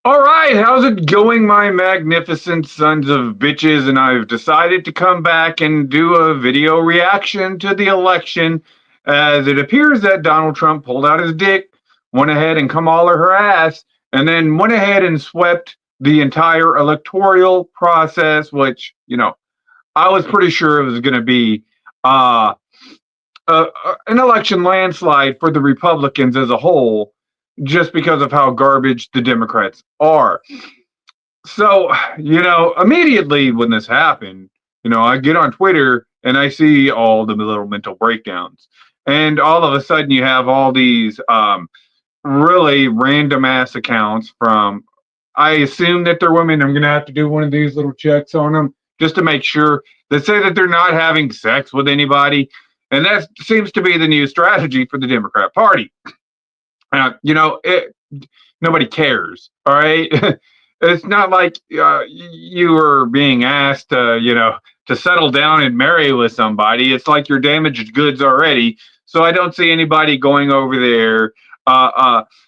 All right, how's it going, my magnificent sons of bitches? And I've decided to come back and do a video reaction to the election, as it appears that Donald Trump pulled out his dick, went ahead and come all of her ass, and then went ahead and swept the entire electoral process, which, I was pretty sure it was going to be uh, an election landslide for the Republicans as a whole, just because of how garbage the Democrats are. So, immediately when this happened, I get on Twitter and I see all the little mental breakdowns. And all of a sudden, you have all these really random ass accounts from, I assume that they're women. I'm going to have to do one of these little checks on them just to make sure, that say that they're not having sex with anybody. And that seems to be the new strategy for the Democrat Party. Nobody cares. All right. It's not like you were being asked to settle down and marry with somebody. It's like you're damaged goods already. So I don't see anybody going over there,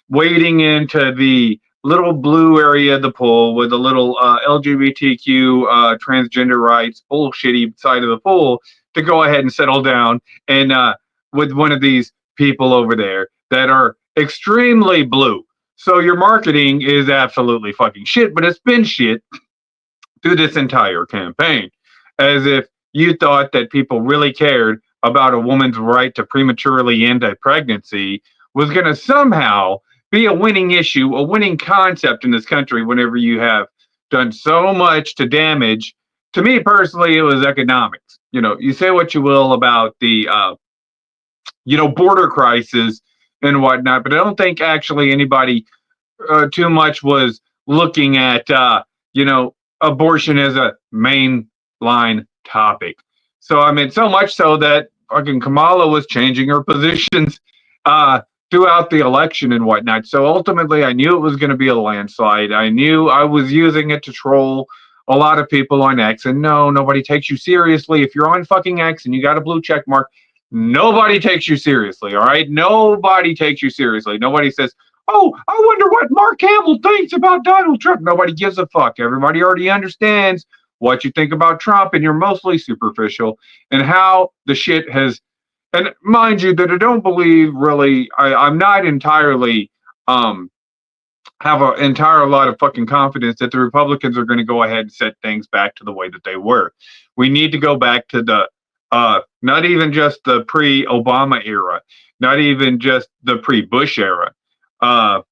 wading into the little blue area of the pool with the little LGBTQ transgender rights bullshitty side of the pool to go ahead and settle down and with one of these people over there that are extremely blue. So your marketing is absolutely fucking shit, but it's been shit through this entire campaign. As if you thought that people really cared about a woman's right to prematurely end a pregnancy was going to somehow be a winning issue, a winning concept in this country whenever you have done so much to damage. To me personally, it was economics. You say what you will about the border crisis and whatnot, but I don't think actually anybody too much was looking at abortion as a mainline topic. So I mean, so much so that fucking Kamala was changing her positions throughout the election and whatnot. So ultimately, I knew it was going to be a landslide. I knew I was using it to troll a lot of people on X, and no, nobody takes you seriously. If you're on fucking X and you got a blue check mark, nobody takes you seriously. All right, nobody takes you seriously. Nobody says, "Oh, I wonder what Mark Campbell thinks about Donald Trump." Nobody gives a fuck. Everybody already understands what you think about Trump, and you're mostly superficial and how the shit has. And mind you, that I don't believe really. I'm not entirely have an entire lot of fucking confidence that the Republicans are going to go ahead and set things back to the way that they were. We need to go back to the not even just the pre-Obama era, not even just the pre-Bush era. How's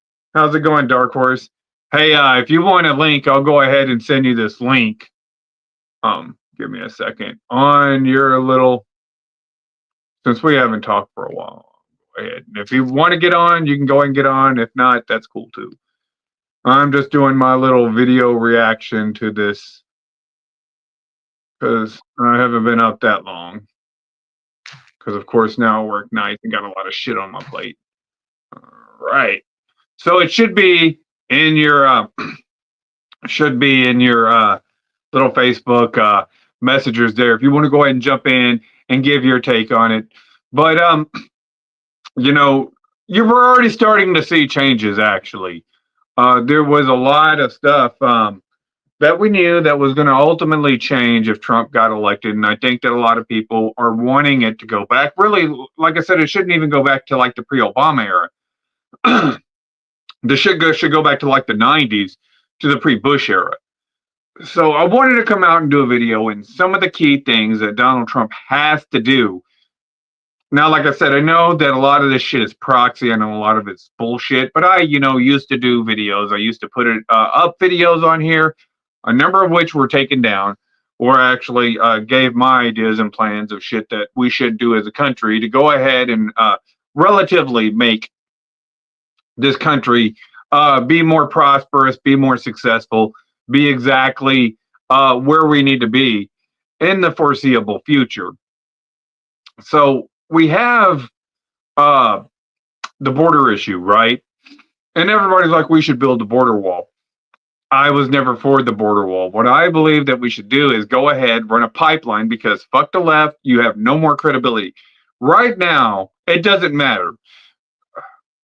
it going, Dark Horse? Hey, if you want a link, I'll go ahead and send you this link. Give me a second. On your little, since we haven't talked for a while, go ahead. And if you want to get on, you can go and get on. If not, that's cool too. I'm just doing my little video reaction to this because I haven't been up that long. Because of course now I work nights and got a lot of shit on my plate. All right. So it should be in your little Facebook messengers there if you want to go ahead and jump in and give your take on it. But you were already starting to see changes actually. There was a lot of stuff that we knew that was going to ultimately change if Trump got elected, and I think that a lot of people are wanting it to go back. Really, like I said, it shouldn't even go back to like the pre-Obama era. The should go back to like the 90s, to the pre-Bush era. So I wanted to come out and do a video and some of the key things that Donald Trump has to do. Now, like I said, I know that a lot of this shit is proxy. I know a lot of it's bullshit, but I, used to do videos. I used to put up videos on here, a number of which were taken down, or actually gave my ideas and plans of shit that we should do as a country to go ahead and relatively make this country be more prosperous, be more successful, be exactly where we need to be in the foreseeable future. So we have the border issue, right? And everybody's like, we should build a border wall. I was never for the border wall. What I believe that we should do is go ahead, run a pipeline, because fuck the left, you have no more credibility. Right now, it doesn't matter.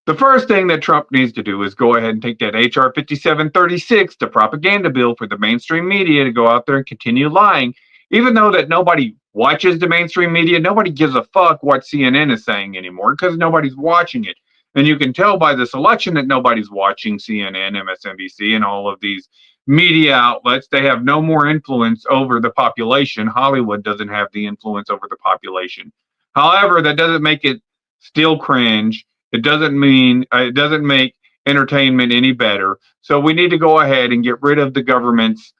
The first thing that Trump needs to do is go ahead and take that H.R. 5736, the propaganda bill for the mainstream media, to go out there and continue lying. Even though that nobody watches the mainstream media, nobody gives a fuck what CNN is saying anymore because nobody's watching it. And you can tell by this election that nobody's watching CNN, MSNBC, and all of these media outlets. They have no more influence over the population. Hollywood doesn't have the influence over the population. However, that doesn't make it still cringe. It doesn't make entertainment any better. So we need to go ahead and get rid of the government's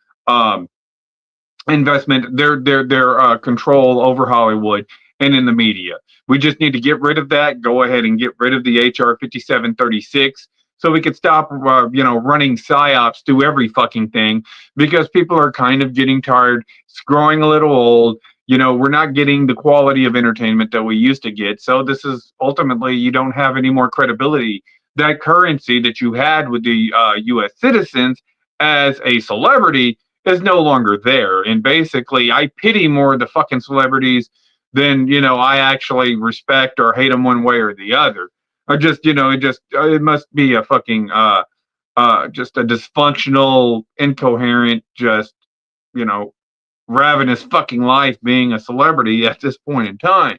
investment, their control over Hollywood and in the media. We just need to get rid of that. Go ahead and get rid of the HR 5736 so we could stop, running psyops through every fucking thing, because people are kind of getting tired. It's growing a little old. We're not getting the quality of entertainment that we used to get. So this is ultimately, you don't have any more credibility. That currency that you had with the U.S. citizens as a celebrity is no longer there. And basically, I pity more of the fucking celebrities than, I actually respect or hate them one way or the other. I just, it must be a fucking, just a dysfunctional, incoherent, just, ravenous fucking life being a celebrity at this point in time.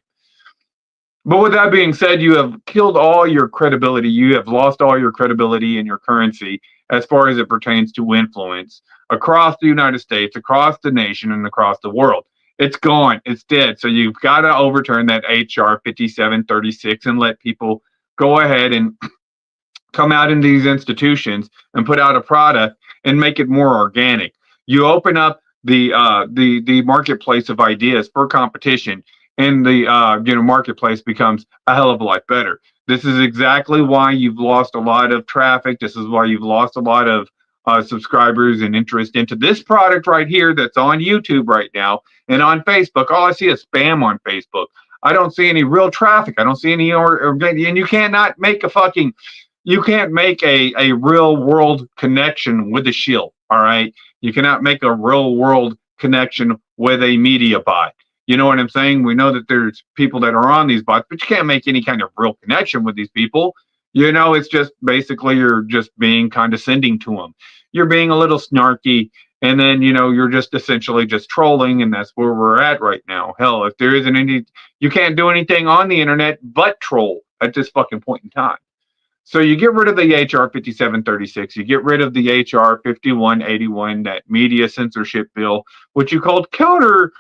But with that being said, you have killed all your credibility. You have lost all your credibility and your currency as far as it pertains to influence across the United States, across the nation, and across the world. It's gone. It's dead. So you've got to overturn that HR 5736 and let people go ahead and come out in these institutions and put out a product and make it more organic. You open up the marketplace of ideas for competition, and the marketplace becomes a hell of a lot better. This is exactly why you've lost a lot of traffic. This is why you've lost a lot of subscribers and interest into this product right here that's on YouTube right now and on Facebook. All I see is spam on Facebook. I don't see any real traffic. I don't see any, and you cannot make you can't make a real world connection with a shield. All right. You cannot make a real world connection with a media bot. You know what I'm saying? We know that there's people that are on these bots, but you can't make any kind of real connection with these people. It's just basically you're just being condescending to them. You're being a little snarky, and then, you're just essentially just trolling, and that's where we're at right now. Hell, if there isn't you can't do anything on the internet but troll at this fucking point in time. So you get rid of the HR 5736, you get rid of the HR 5181, that media censorship bill, which you called Counter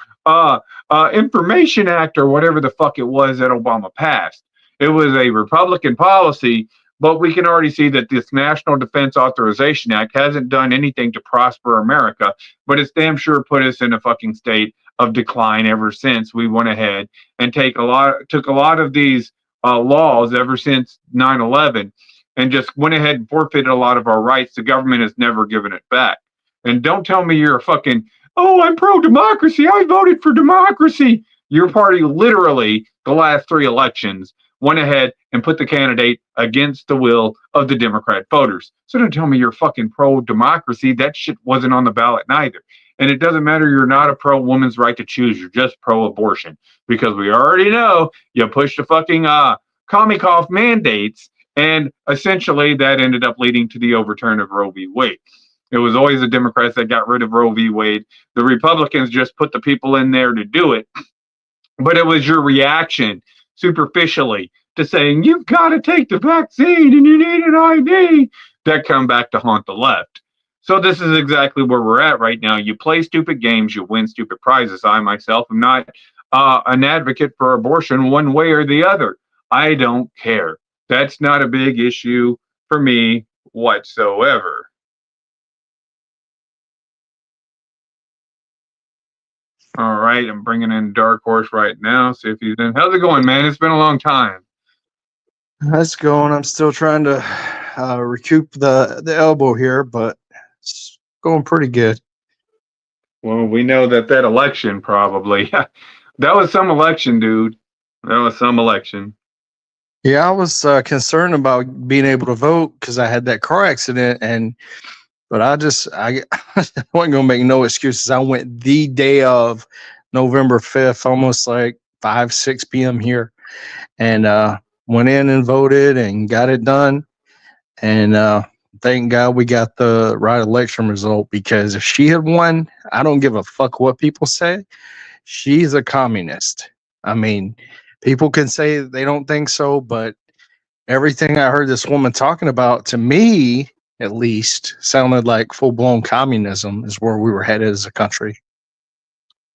Information Act or whatever the fuck it was that Obama passed. It was a Republican policy, but we can already see that this National Defense Authorization Act hasn't done anything to prosper America, but it's damn sure put us in a fucking state of decline ever since we went ahead and took a lot of these laws ever since 9/11 and just went ahead and forfeited a lot of our rights. The government has never given it back. And don't tell me you're a fucking, oh, I'm pro-democracy, I voted for democracy. Your party literally, the last 3 elections, went ahead and put the candidate against the will of the Democrat voters. So don't tell me you're fucking pro-democracy. That shit wasn't on the ballot neither. And it doesn't matter, you're not a pro-woman's right to choose. You're just pro-abortion. Because we already know you pushed the fucking Comicov mandates, and essentially that ended up leading to the overturn of Roe v. Wade. It was always the Democrats that got rid of Roe v. Wade. The Republicans just put the people in there to do it. But it was your reaction, superficially, to saying, you've got to take the vaccine and you need an ID, that come back to haunt the left. So this is exactly where we're at right now. You play stupid games, you win stupid prizes. I myself am not an advocate for abortion one way or the other. I don't care. That's not a big issue for me whatsoever. All right, I'm bringing in Dark Horse right now. See if he's in. How's it going, man? It's been a long time. That's going. I'm still trying to recoup the elbow here, but it's going pretty good. Well, we know that election probably. That was some election, dude. That was some election. Yeah, I was concerned about being able to vote because I had that car accident, but I wasn't gonna make no excuses. I went the day of November 5th, almost like 5-6 p.m. here, and went in and voted and got it done. And thank God we got the right election result, because if she had won, I don't give a fuck what people say. She's a communist. I mean, people can say they don't think so, but everything I heard this woman talking about, to me at least, sounded like full blown communism is where we were headed as a country.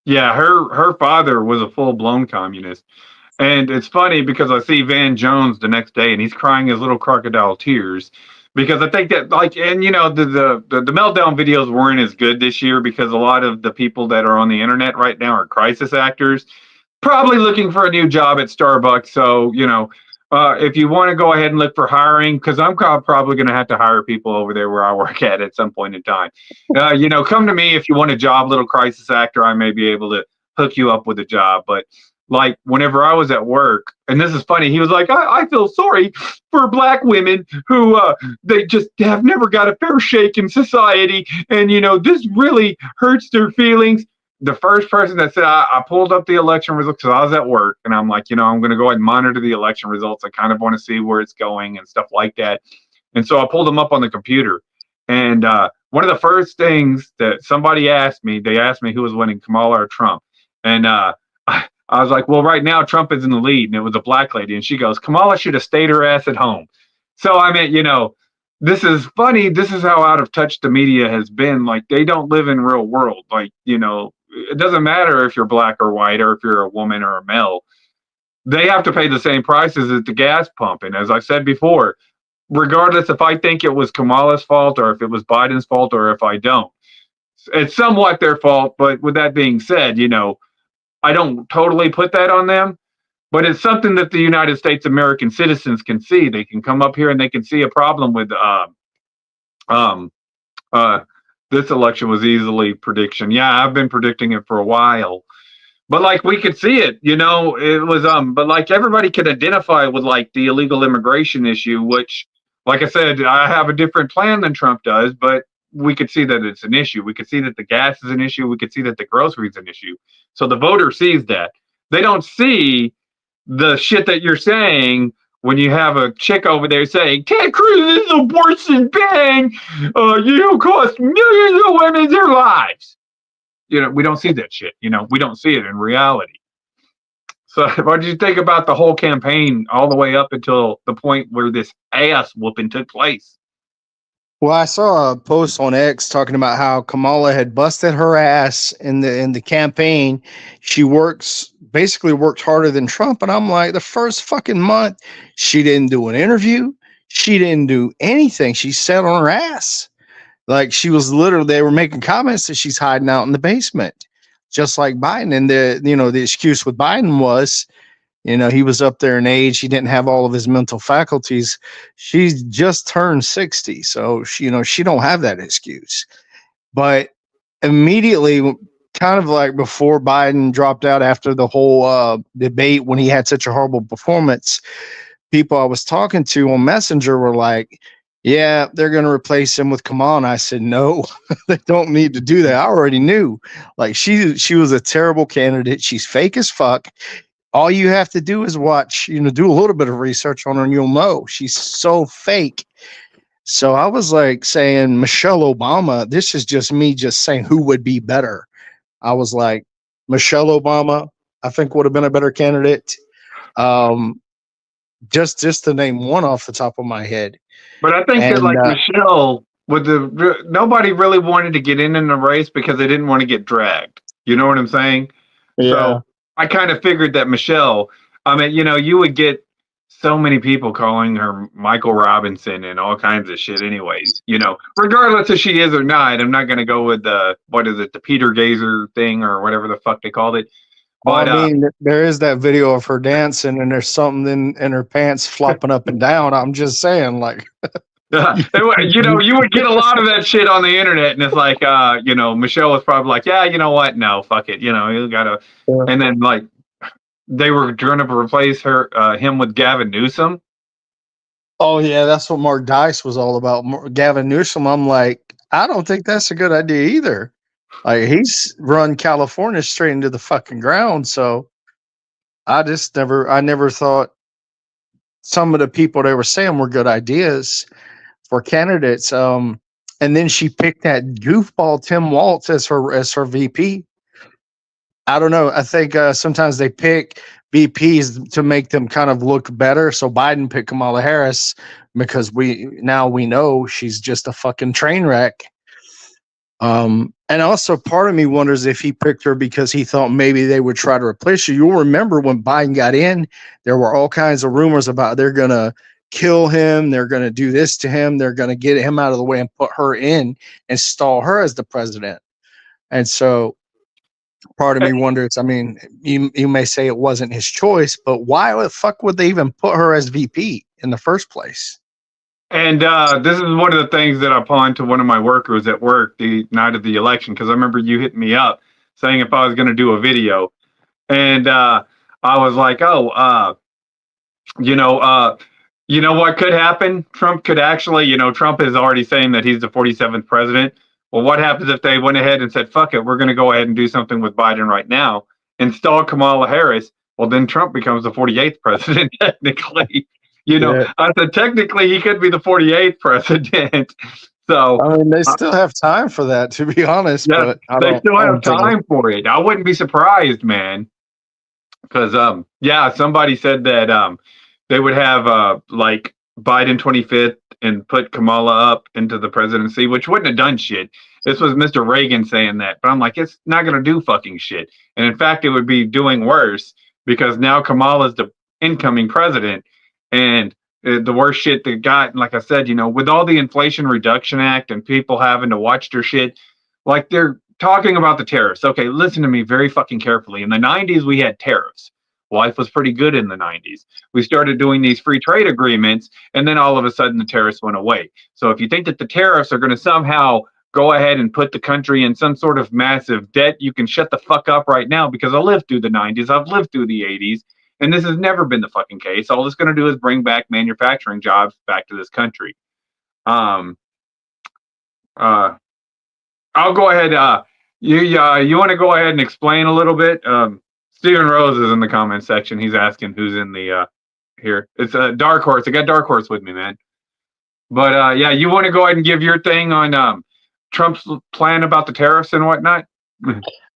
Yeah, her father was a full blown communist. And it's funny because I see Van Jones the next day and he's crying his little crocodile tears because I think that, like, and you know, the meltdown videos weren't as good this year because a lot of the people that are on the internet right now are crisis actors, probably looking for a new job at Starbucks. So, you know, if you want to go ahead and look for hiring, because I'm probably going to have to hire people over there where I work at some point in time. You know, come to me if you want a job, little crisis actor. I may be able to hook you up with a job. But like whenever I was at work, and this is funny, he was like, I feel sorry for black women who they just have never got a fair shake in society. And, you know, this really hurts their feelings. The first person that said, I pulled up the election results because I was at work and I'm like, you know, I'm going to go ahead and monitor the election results. I kind of want to see where it's going and stuff like that. And so I pulled them up on the computer. And one of the first things that somebody asked me, they asked me who was winning, Kamala or Trump. And I was like, well, right now Trump is in the lead. And it was a black lady. And she goes, Kamala should have stayed her ass at home. So I mean, you know, this is funny. This is how out of touch the media has been. Like, they don't live in real world. Like, you know, it doesn't matter if you're black or white or if you're a woman or a male. They have to pay the same prices at the gas pump. And as I said before, regardless if I think it was Kamala's fault or if it was Biden's fault or if I don't, it's somewhat their fault. But with that being said, you know, I don't totally put that on them. But it's something that the United States American citizens can see. They can come up here and they can see a problem with um, this election was easily prediction. Yeah, I've been predicting it for a while. But like we could see it, you know, it was but like everybody could identify with like the illegal immigration issue, which, like I said, I have a different plan than Trump does, but we could see that it's an issue. We could see that the gas is an issue. We could see that the groceries is an issue. So the voter sees that. They don't see the shit that you're saying when you have a chick over there saying Ted Cruz's abortion ban, you know, cost millions of women their lives. You know, we don't see that shit. You know, we don't see it in reality. So what did you think about the whole campaign all the way up until the point where this ass whooping took place? Well, I saw a post on X talking about how Kamala had busted her ass in the campaign. She basically worked harder than Trump, and I'm like, the first fucking month, she didn't do an interview, she didn't do anything. She sat on her ass, like she was literally. They were making comments that she's hiding out in the basement, just like Biden. And the excuse with Biden was, you know, he was up there in age. He didn't have all of his mental faculties. She's just turned 60. So she, you know, she don't have that excuse. But immediately, kind of like before Biden dropped out after the whole debate, when he had such a horrible performance, people I was talking to on Messenger were like, yeah, they're going to replace him with Kamala. And I said, no, they don't need to do that. I already knew. Like, she was a terrible candidate. She's fake as fuck. All you have to do is watch, you know, do a little bit of research on her and you'll know she's so fake. So I was like saying Michelle Obama. This is just me just saying who would be better. I was like, Michelle Obama, I think would have been a better candidate. Just to name one off the top of my head. But I think that like Michelle, with nobody really wanted to get in the race because they didn't want to get dragged. You know what I'm saying? Yeah. So I kind of figured that Michelle, I mean, you know, you would get so many people calling her Michael Robinson and all kinds of shit anyways, you know, regardless if she is or not. I'm not going to go with the Peter Gazer thing or whatever the fuck they called it. But, I mean, there is that video of her dancing and there's something in her pants flopping up and down. I'm just saying, like, you know, you would get a lot of that shit on the internet, and it's like, you know, Michelle was probably like, yeah, you know what? No, fuck it. You know, you gotta. Yeah. And then like they were trying to replace him with Gavin Newsom. Oh yeah, that's what Mark Dice was all about. Gavin Newsom. I'm like, I don't think that's a good idea either. Like, he's run California straight into the fucking ground. So I never thought some of the people they were saying were good ideas for candidates. And then she picked that goofball Tim Walz as her VP. I don't know. I think sometimes they pick VPs to make them kind of look better. So Biden picked Kamala Harris because we know she's just a fucking train wreck. And also part of me wonders if he picked her because he thought maybe they would try to replace her. You'll remember when Biden got in, there were all kinds of rumors about they're going to kill him. They're going to do this to him. They're going to get him out of the way and put her in and install her as the president. And so part of me wonders, I mean, you may say it wasn't his choice, but why the fuck would they even put her as VP in the first place? And this is one of the things that I pawned to one of my workers at work the night of the election, because I remember you hitting me up saying if I was going to do a video. And I was like, you know what could happen? Trump could actually, Trump is already saying that he's the 47th president. Well, what happens if they went ahead and said, fuck it, we're going to go ahead and do something with Biden right now, install Kamala Harris? Well, then Trump becomes the 48th president, technically. I said, technically, he could be the 48th president. So, I mean, they still have time for that, to be honest. Yeah, but they still have time for it. I wouldn't be surprised, man. Because, somebody said that they would have, like, Biden 25th and put Kamala up into the presidency, which wouldn't have done shit. This was Mr. Reagan saying that. But I'm like, it's not going to do fucking shit. And, in fact, it would be doing worse because now Kamala's the incoming president. And the worst shit that got, like I said, with all the Inflation Reduction Act and people having to watch their shit, like they're talking about the tariffs. Okay, listen to me very fucking carefully. In the 90s, we had tariffs. Life was pretty good in the 90s. We started doing these free trade agreements, and then all of a sudden the tariffs went away. So if you think that the tariffs are going to somehow go ahead and put the country in some sort of massive debt, you can shut the fuck up right now, because I lived through the 90s. I've lived through the 80s. And this has never been the fucking case. All it's going to do is bring back manufacturing jobs back to this country. I'll go ahead. You want to go ahead and explain a little bit? Stephen Rose is in the comment section. He's asking who's in the here. It's a Dark Horse. I got Dark Horse with me, man. But you want to go ahead and give your thing on Trump's plan about the tariffs and whatnot?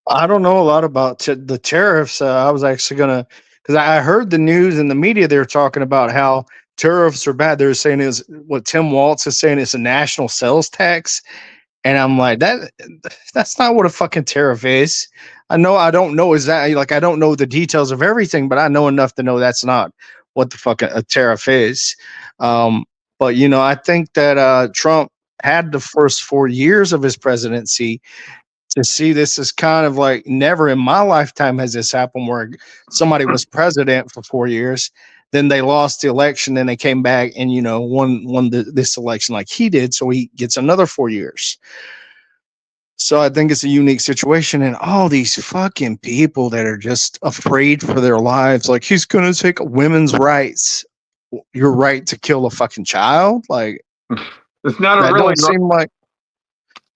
I don't know a lot about the tariffs. I was actually going to, because I heard the news and the media, they were talking about how tariffs are bad. They're saying is what Tim Walz is saying, it's a national sales tax. And I'm like, that's not what a fucking tariff is. I don't know exactly, like, I don't know the details of everything, but I know enough to know that's not what the fuck a tariff is. But, I think that Trump had the first 4 years of his presidency to see this is kind of like never in my lifetime has this happened where somebody was president for 4 years, then they lost the election, then they came back and won this election like he did, so he gets another 4 years. So I think it's a unique situation, and all these fucking people that are just afraid for their lives, like he's gonna take women's rights, your right to kill a fucking child, like it's not a really seem like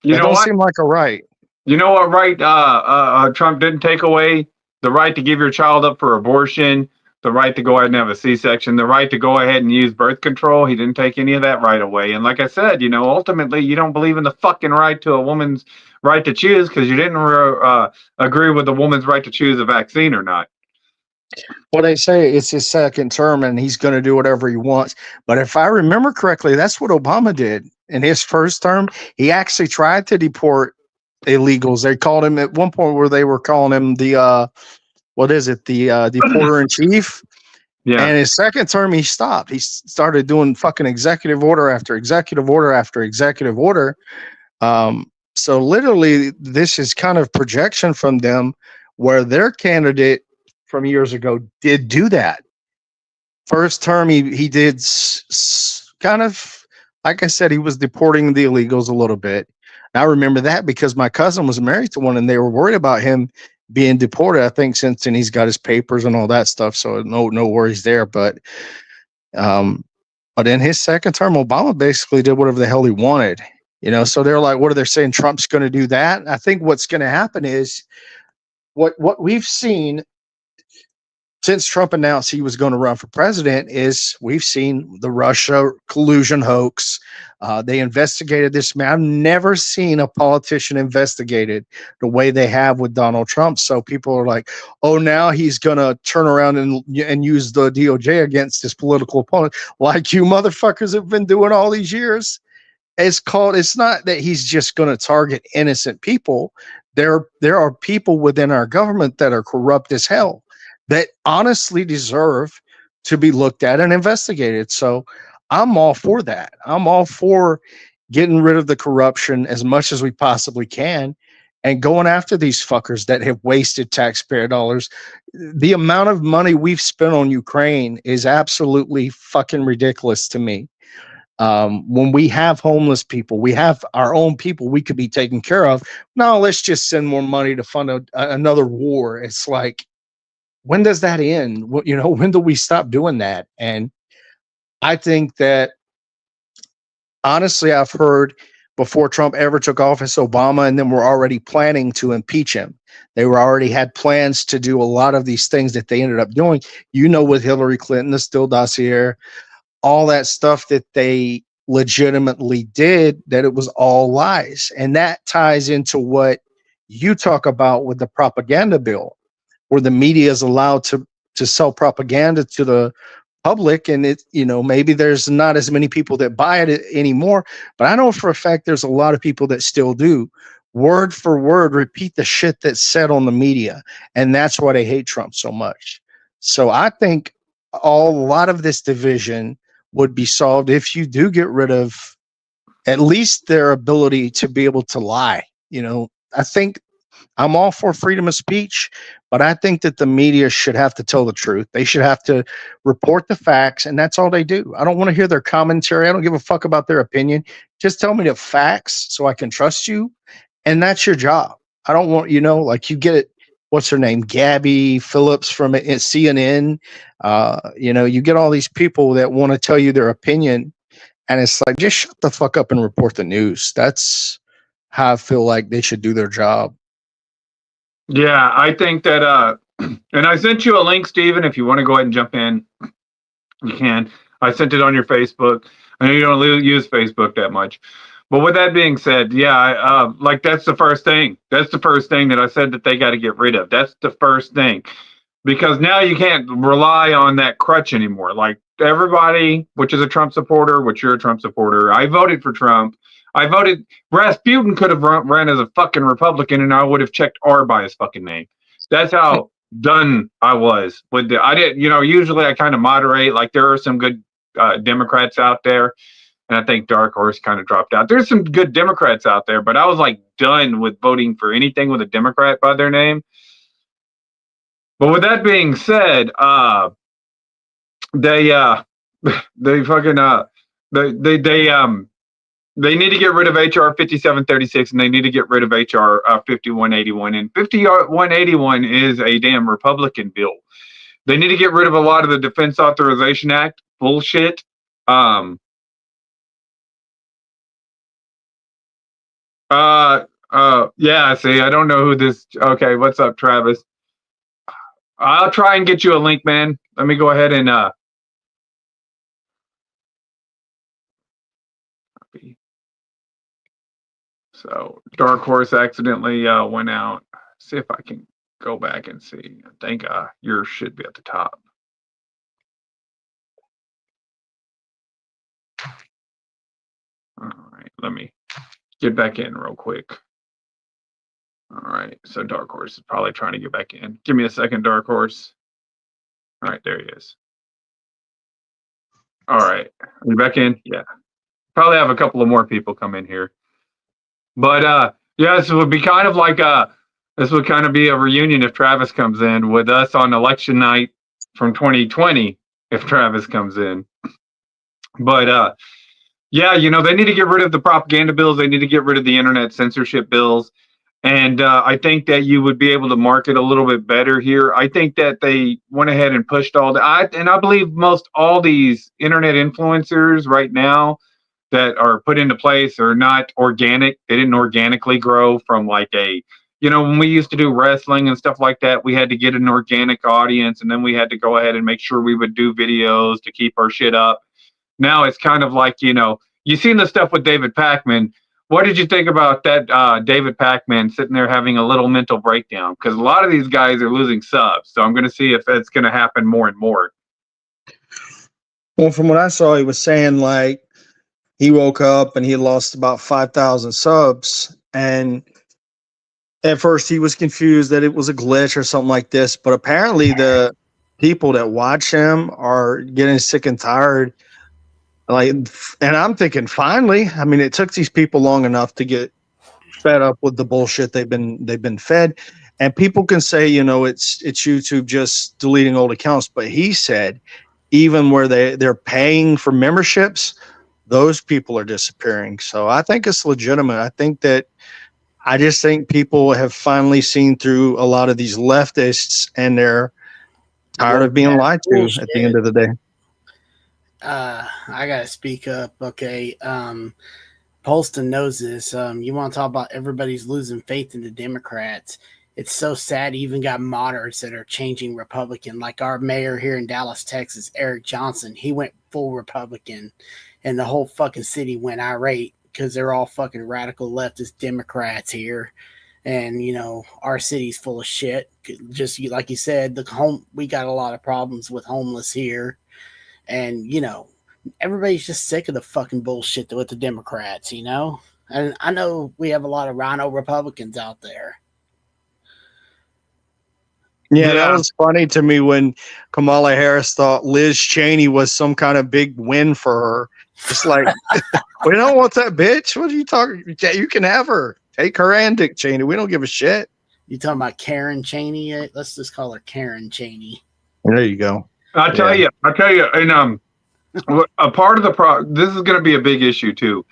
seem like a right. You know what right Trump didn't take away? The right to give your child up for abortion, the right to go ahead and have a C-section, the right to go ahead and use birth control. He didn't take any of that right away. And like I said, ultimately, you don't believe in the fucking right to a woman's right to choose because you didn't agree with the woman's right to choose a vaccine or not. Well, they say it's his second term and he's going to do whatever he wants. But if I remember correctly, that's what Obama did in his first term. He actually tried to deport illegals. They called him at one point where they were calling him the deporter in chief. Yeah. And his second term, he stopped. He started doing fucking executive order after executive order after executive order. So literally, this is kind of projection from them, where their candidate from years ago did do that. First term, he did kind of, like I said, he was deporting the illegals a little bit. I remember that because my cousin was married to one and they were worried about him being deported. I think since then he's got his papers and all that stuff. So no worries there. But in his second term, Obama basically did whatever the hell he wanted, so they're like, what are they saying? Trump's going to do that. I think what's going to happen is what we've seen since Trump announced he was going to run for president, is we've seen the Russia collusion hoax. They investigated this man. I've never seen a politician investigated the way they have with Donald Trump. So people are like, oh, now he's going to turn around and use the DOJ against his political opponent, like you motherfuckers have been doing all these years. It's not that he's just going to target innocent people. There are people within our government that are corrupt as hell that honestly deserve to be looked at and investigated. So I'm all for that. I'm all for getting rid of the corruption as much as we possibly can and going after these fuckers that have wasted taxpayer dollars. The amount of money we've spent on Ukraine is absolutely fucking ridiculous to me. When we have homeless people, we have our own people we could be taking care of. No, let's just send more money to fund another war. It's like, when does that end? When do we stop doing that? And I think that, honestly, I've heard before Trump ever took office, Obama and them were already planning to impeach him. They were already had plans to do a lot of these things that they ended up doing. With Hillary Clinton, the Steele dossier, all that stuff that they legitimately did, that it was all lies. And that ties into what you talk about with the propaganda bill, where the media is allowed to sell propaganda to the public. And maybe there's not as many people that buy it anymore, but I know for a fact there's a lot of people that still do, word for word, repeat the shit that's said on the media. And that's why they hate Trump so much. So I think a lot of this division would be solved if you do get rid of at least their ability to be able to lie. I think I'm all for freedom of speech, but I think that the media should have to tell the truth. They should have to report the facts, and that's all they do. I don't want to hear their commentary. I don't give a fuck about their opinion. Just tell me the facts so I can trust you, and that's your job. I don't want, like you get it. What's her name? Gabby Phillips from CNN. You get all these people that want to tell you their opinion, and it's like, just shut the fuck up and report the news. That's how I feel like they should do their job. Yeah, I think that, and I sent you a link, Steven, if you want to go ahead and jump in, you can. I sent it on your Facebook. I know you don't use Facebook that much. But with that being said, yeah, that's the first thing. That's the first thing that I said that they got to get rid of. That's the first thing. Because now you can't rely on that crutch anymore. Like everybody, which is a Trump supporter, which you're a Trump supporter, I voted for Trump. Rasputin could have ran as a fucking Republican, and I would have checked R by his fucking name. That's how done I was with I didn't, usually I kind of moderate. Like there are some good Democrats out there, and I think Dark Horse kind of dropped out. There's some good Democrats out there, but I was like done with voting for anything with a Democrat by their name. But with that being said, they need to get rid of HR 5736, and they need to get rid of HR 5181. And 5181 is a damn Republican bill. They need to get rid of a lot of the Defense Authorization Act bullshit. Yeah, see, I don't know who this. Okay, what's up, Travis? I'll try and get you a link, man. Let me go ahead and so Dark Horse accidentally went out. See if I can go back and see. I think yours should be at the top. All right, let me get back in real quick. All right, so Dark Horse is probably trying to get back in. Give me a second, Dark Horse. All right, there he is. All right, are you back in? Yeah. Probably have a couple of more people come in here. But yeah, this would be kind of like this would kind of be a reunion if Travis comes in with us on election night from 2020 if Travis comes in. But yeah, they need to get rid of the propaganda bills. They need to get rid of the internet censorship bills. And I think that you would be able to market a little bit better here. I think that they went ahead and pushed all that. And I believe most all these internet influencers right now that are put into place are not organic. They didn't organically grow from like a when we used to do wrestling and stuff like that, we had to get an organic audience, and then we had to go ahead and make sure we would do videos to keep our shit up. Now it's kind of like, you seen the stuff with David Pakman. What did you think about that David Pakman sitting there having a little mental breakdown? Because a lot of these guys are losing subs. So I'm going to see if it's going to happen more and more. Well, from what I saw, he was saying like he woke up and he lost about 5,000 subs. And at first he was confused that it was a glitch or something like this. But apparently the people that watch him are getting sick and tired. And I'm thinking, finally, I mean, it took these people long enough to get fed up with the bullshit they've been fed. And people can say, it's YouTube just deleting old accounts. But he said, even where they're paying for memberships, those people are disappearing. So I think it's legitimate. I just think people have finally seen through a lot of these leftists, and they're tired of being lied to at the end of the day. I gotta speak up. Okay. Polston knows this. You want to talk about everybody's losing faith in the Democrats. It's so sad. You even got moderates that are changing Republican, like our mayor here in Dallas, Texas, Eric Johnson. He went full Republican, and the whole fucking city went irate because they're all fucking radical leftist Democrats here. And, our city's full of shit. Just like you said, we got a lot of problems with homeless here. And, everybody's just sick of the fucking bullshit with the Democrats, And I know we have a lot of rhino Republicans out there. Yeah, that was funny to me when Kamala Harris thought Liz Cheney was some kind of big win for her. Just like, we don't want that bitch. What are you talking? You can have her. Take her and Dick Cheney. We don't give a shit. You talking about Karen Cheney? Let's just call her Karen Cheney. There you go. I'll tell you, and a part of this is going to be a big issue too.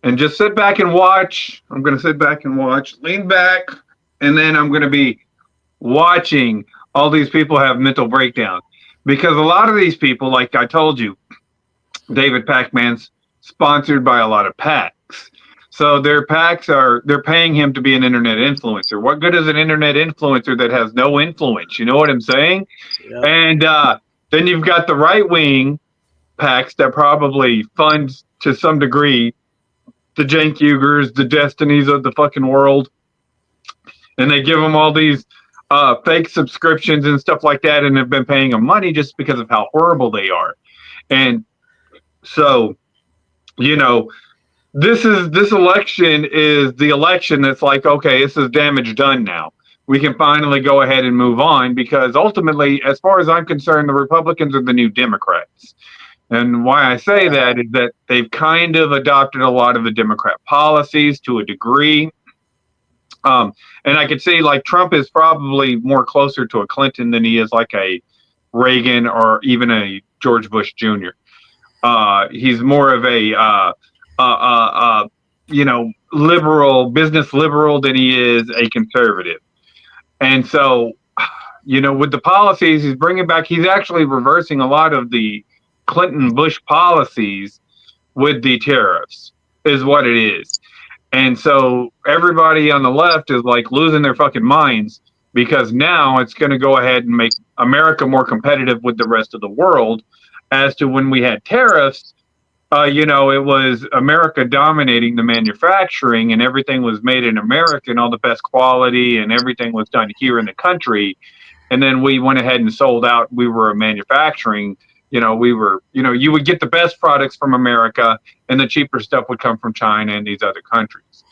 And just sit back and watch. I'm going to sit back and watch, lean back, and then I'm going to be watching all these people have mental breakdowns, because a lot of these people, like I told you, David Pakman's sponsored by a lot of PACs. So their PACs they're paying him to be an internet influencer. What good is an internet influencer that has no influence? You know what I'm saying? Yeah. And then you've got the right wing PACs that probably fund to some degree the Cenk Uygurs, the Destinies of the fucking world. And they give them all these fake subscriptions and stuff like that, and have been paying them money just because of how horrible they are. And so, this election is the election that's like, okay, this is damage done now. We can finally go ahead and move on, because ultimately, as far as I'm concerned, the Republicans are the new Democrats. And why I say that is that they've kind of adopted a lot of the Democrat policies to a degree. And I could see like Trump is probably more closer to a Clinton than he is like a Reagan or even a George Bush Jr. He's more of a liberal, business liberal than he is a conservative. And so, with the policies he's bringing back, he's actually reversing a lot of the Clinton Bush policies with the tariffs, is what it is. And so everybody on the left is like losing their fucking minds, because now it's going to go ahead and make America more competitive with the rest of the world. As to when we had tariffs, it was America dominating the manufacturing, and everything was made in America and all the best quality, and everything was done here in the country. And then we went ahead and sold out. We were a manufacturing, you would get the best products from America, and the cheaper stuff would come from China and these other countries.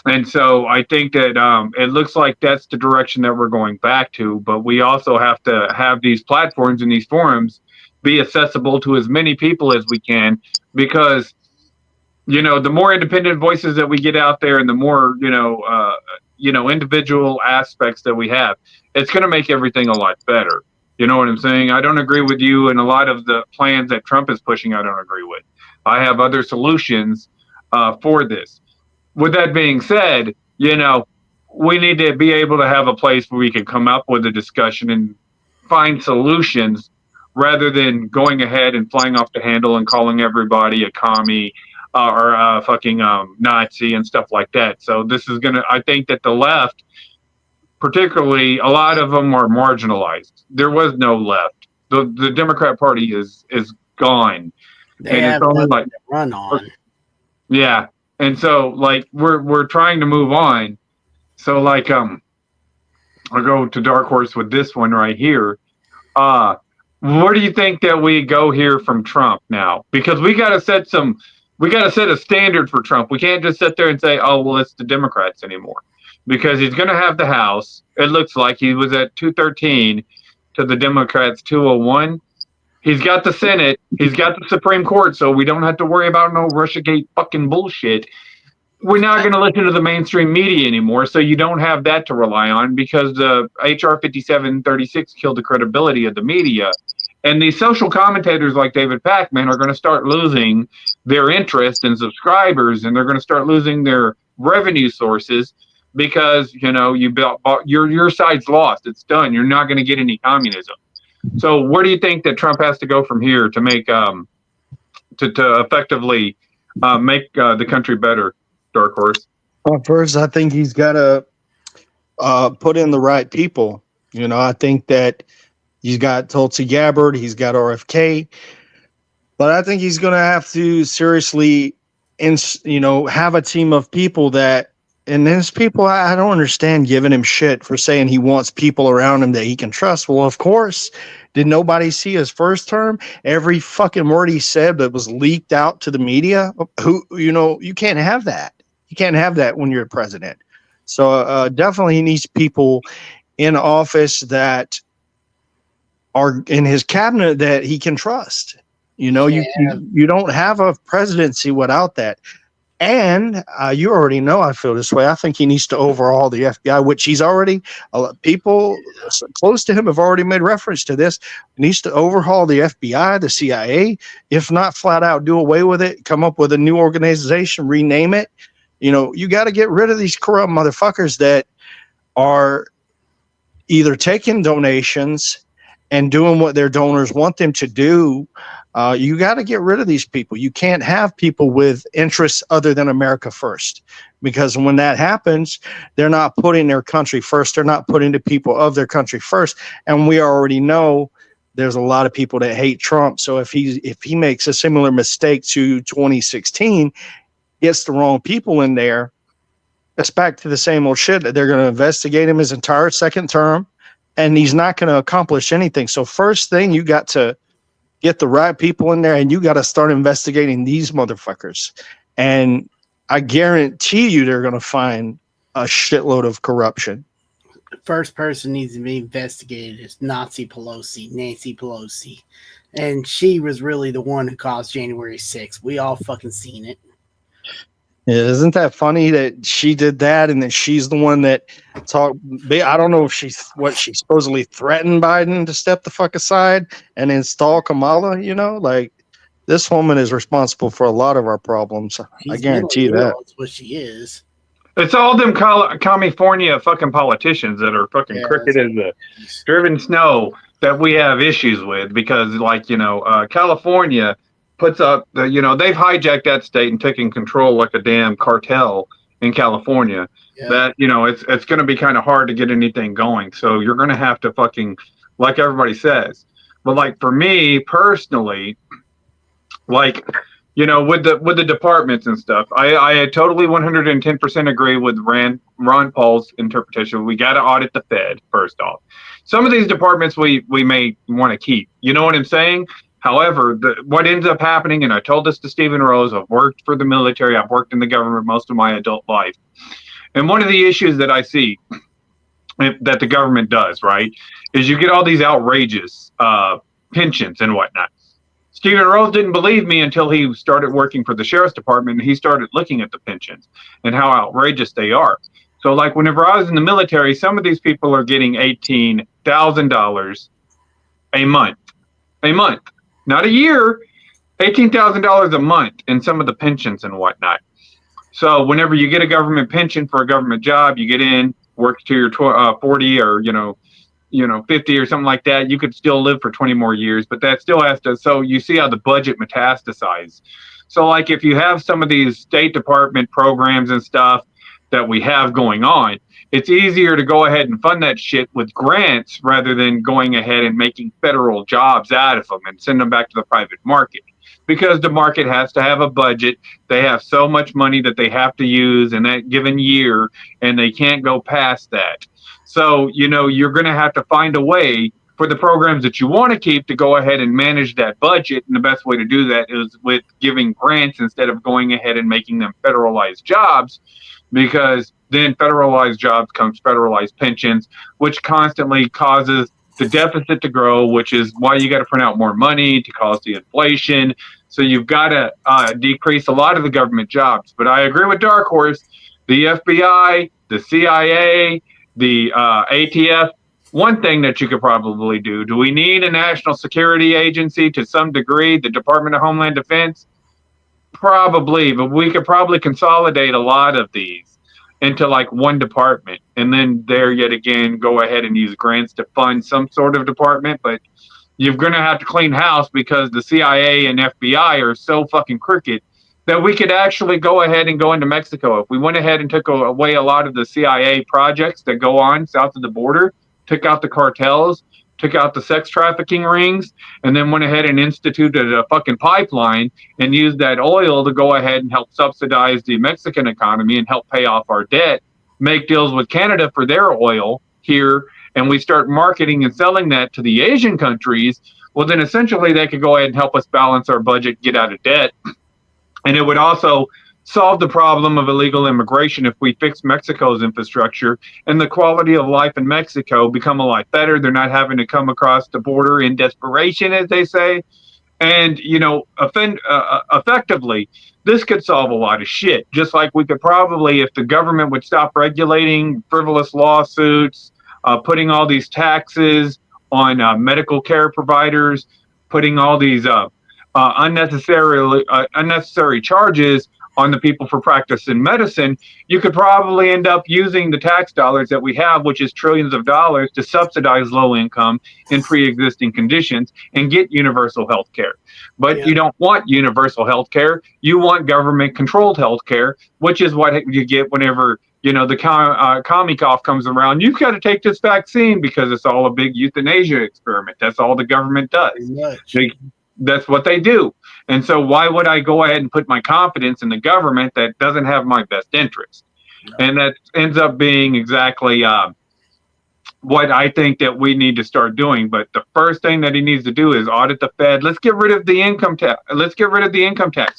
And so I think that it looks like that's the direction that we're going back to. But we also have to have these platforms and these forums be accessible to as many people as we can, because, the more independent voices that we get out there, and the more, individual aspects that we have, it's going to make everything a lot better. You know what I'm saying? I don't agree with you, and a lot of the plans that Trump is pushing, I don't agree with. I have other solutions for this. With that being said, we need to be able to have a place where we can come up with a discussion and find solutions, rather than going ahead and flying off the handle and calling everybody a commie, or fucking Nazi and stuff like that. So this is gonna. I think that the left, particularly, a lot of them are marginalized. There was no left. The Democrat Party is gone, They and it's have only nothing like to run on. yeah. And so like we're trying to move on. So like I'll go to Dark Horse with this one right here. Where do you think that we go here from Trump now? Because we got to set a standard for Trump. We can't just sit there and say, oh, well, it's the Democrats anymore. Because he's going to have the House. It looks like he was at 213 to the Democrats 201. He's got the Senate. He's got the Supreme Court. So we don't have to worry about no Russiagate fucking bullshit. We're not going to listen to the mainstream media anymore, so you don't have that to rely on because the HR 5736 killed the credibility of the media. And these social commentators like David Pakman are going to start losing their interest in subscribers, and they're going to start losing their revenue sources because, you know, your side's lost. It's done. You're not going to get any communism. So where do you think that Trump has to go from here to make to effectively make the country better? Dark Horse. Well, first, I think he's got to put in the right people. You know, I think that he's got Tulsi Gabbard, he's got RFK, but I think he's going to have to seriously, have a team of people that, and there's people I don't understand giving him shit for saying he wants people around him that he can trust. Well, of course, did nobody see his first term? Every fucking word he said that was leaked out to the media. You can't have that. You can't have that when you're president. So definitely he needs people in office that are in his cabinet that he can trust. You don't have a presidency without that. And you already know I feel this way. I think he needs to overhaul the FBI, which he's already, people close to him have already made reference to this. He needs to overhaul the FBI, the CIA, if not flat out do away with it, come up with a new organization, rename it. You got to get rid of these corrupt motherfuckers that are either taking donations and doing what their donors want them to do. You got to get rid of these people. You can't have people with interests other than America first, because when that happens, they're not putting their country first. They're not putting the people of their country first. And we already know there's a lot of people that hate Trump. So if he makes a similar mistake to 2016, gets the wrong people in there, it's back to the same old shit that they're going to investigate him his entire second term, and he's not going to accomplish anything. So first thing, you got to get the right people in there, and you got to start investigating these motherfuckers. And I guarantee you they're going to find a shitload of corruption. The first person needs to be investigated is Nancy Pelosi. And she was really the one who caused January 6th. We all fucking seen it. Yeah, isn't that funny that she did that, and that she's the one that talked? I don't know if she supposedly threatened Biden to step the fuck aside and install Kamala. Like, this woman is responsible for a lot of our problems. I guarantee that. That's what she is. It's all them California fucking politicians that are fucking crooked as the driven snow that we have issues with, because California puts up they've hijacked that state and taken control like a damn cartel in California. That it's going to be kind of hard to get anything going, so you're going to have to fucking, like everybody says. But like for me personally, like with the departments and stuff, I totally 110% agree with Ron Paul's interpretation. We got to audit the Fed first off. Some of these departments we may want to keep, you know what I'm saying? However, what ends up happening, and I told this to Stephen Rose, I've worked for the military, I've worked in the government most of my adult life. And one of the issues that I see that the government does, right, is you get all these outrageous pensions and whatnot. Stephen Rose didn't believe me until he started working for the sheriff's department, and he started looking at the pensions and how outrageous they are. So like whenever I was in the military, some of these people are getting $18,000 a month. Not a year, $18,000 a month in some of the pensions and whatnot. So whenever you get a government pension for a government job, you get in, work to your 40 or 50 or something like that, you could still live for 20 more years, but that still has to. So you see how the budget metastasizes. So like if you have some of these State Department programs and stuff that we have going on, it's easier to go ahead and fund that shit with grants rather than going ahead and making federal jobs out of them and send them back to the private market. Because the market has to have a budget. They have so much money that they have to use in that given year, and they can't go past that. So, you're going to have to find a way for the programs that you want to keep to go ahead and manage that budget. And the best way to do that is with giving grants instead of going ahead and making them federalized jobs, because then federalized jobs comes federalized pensions, which constantly causes the deficit to grow, which is why you got to print out more money to cause the inflation. So you've got to decrease a lot of the government jobs. But I agree with Dark Horse, the FBI, the CIA, the ATF. One thing that you could probably do we need a national security agency to some degree, the Department of Homeland Defense? Probably, but we could probably consolidate a lot of these into like one department, and then there yet again go ahead and use grants to fund some sort of department. But you're going to have to clean house because the CIA and FBI are so fucking crooked that we could actually go ahead and go into Mexico. If we went ahead and took away a lot of the CIA projects that go on south of the border, took out the cartels, took out the sex trafficking rings, and then went ahead and instituted a fucking pipeline and used that oil to go ahead and help subsidize the Mexican economy and help pay off our debt, make deals with Canada for their oil here, and we start marketing and selling that to the Asian countries, well, then essentially they could go ahead and help us balance our budget, get out of debt. And it would also solve the problem of illegal immigration if we fix Mexico's infrastructure and the quality of life in Mexico become a lot better. They're not having to come across the border in desperation, as they say. And, effectively, this could solve a lot of shit. Just like we could probably, if the government would stop regulating frivolous lawsuits, putting all these taxes on medical care providers, putting all these unnecessary charges on the people for practicing medicine, you could probably end up using the tax dollars that we have, which is trillions of dollars, to subsidize low income in pre-existing conditions and get universal health care. But you don't want universal health care. You want government controlled health care, which is what you get whenever the commie cough comes around. You've got to take this vaccine because it's all a big euthanasia experiment. That's all the government does. That's what they do. And so why would I go ahead and put my confidence in the government that doesn't have my best interest? No. And that ends up being exactly what I think that we need to start doing. But the first thing that he needs to do is audit the Fed. Let's get rid of the income tax.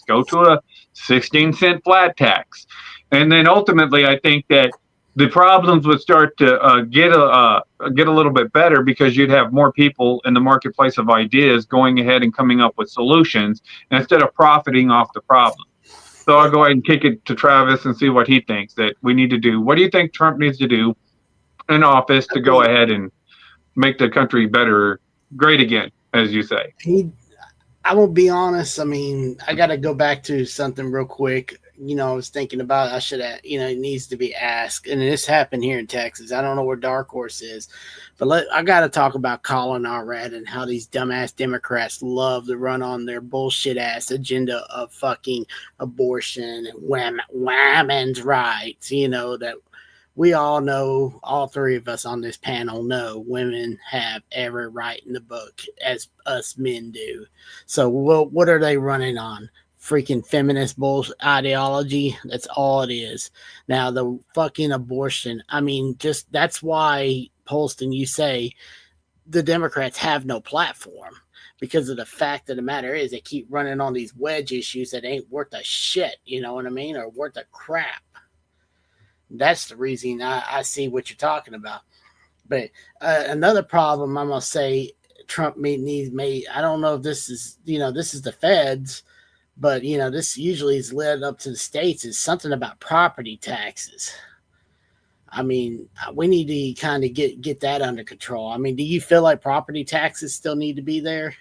Go to a 16-cent flat tax. And then ultimately, I think that the problems would start to get a little bit better because you'd have more people in the marketplace of ideas going ahead and coming up with solutions instead of profiting off the problem. So I'll go ahead and kick it to Travis and see what he thinks that we need to do. What do you think Trump needs to do in office to go ahead and make the country better, great again, as you say? I will be honest. I mean, I got to go back to something real quick. I was thinking about, I should have, it needs to be asked. And this happened here in Texas. I don't know where Dark Horse is, but I got to talk about Colin Allred and how these dumbass Democrats love to run on their bullshit ass agenda of fucking abortion and women's rights. That we all know, all three of us on this panel know women have every right in the book as us men do. So what are they running on? Freaking feminist bullshit ideology. That's all it is. Now the fucking abortion. I mean, just that's why, Polston, you say the Democrats have no platform, because of the fact of the matter is they keep running on these wedge issues that ain't worth a shit. You know what I mean? Or worth a crap. That's the reason I see what you're talking about. But another problem I'm gonna say Trump made. I don't know if this is this is the feds. But, this usually is led up to the states is something about property taxes. I mean, we need to kind of get that under control. I mean, do you feel like property taxes still need to be there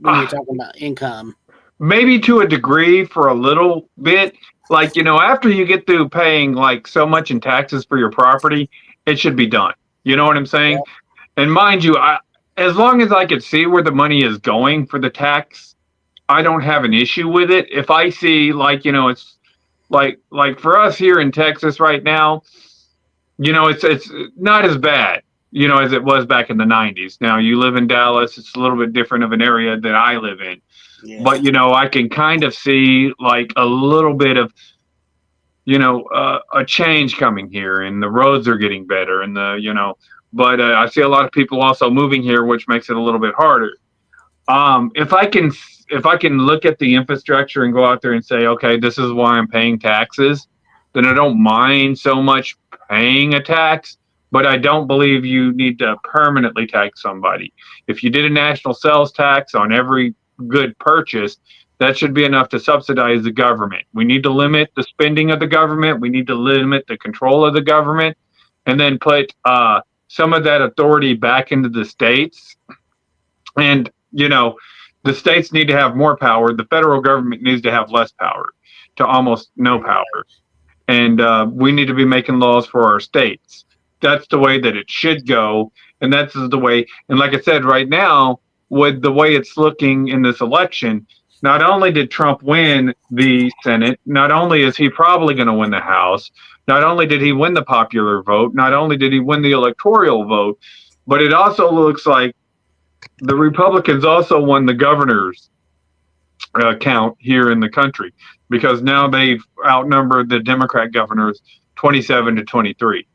when you're talking about income? Maybe to a degree for a little bit. Like, after you get through paying like so much in taxes for your property, it should be done. You know what I'm saying? Yeah. And mind you, as long as I could see where the money is going for the tax, I don't have an issue with it. If I see, like, it's like for us here in Texas right now, it's not as bad, as it was back in the 90s. Now, you live in Dallas, it's a little bit different of an area that I live in. Yeah. But, I can kind of see like a little bit of, a change coming here, and the roads are getting better, and but I see a lot of people also moving here, which makes it a little bit harder. If I can look at the infrastructure and go out there and say, okay, this is why I'm paying taxes, then I don't mind so much paying a tax. But I don't believe you need to permanently tax somebody. If you did a national sales tax on every good purchase, that should be enough to subsidize the government. We need to limit the spending of the government. We need to limit the control of the government, and then put some of that authority back into the states. And the states need to have more power. The federal government needs to have less power, to almost no power. And we need to be making laws for our states. That's the way that it should go. And that's the way. And like I said, right now, with the way it's looking in this election, not only did Trump win the Senate, not only is he probably going to win the House, not only did he win the popular vote, not only did he win the electoral vote, but it also looks like the Republicans also won the governor's count here in the country, because now they've outnumbered the Democrat governors 27 to 23.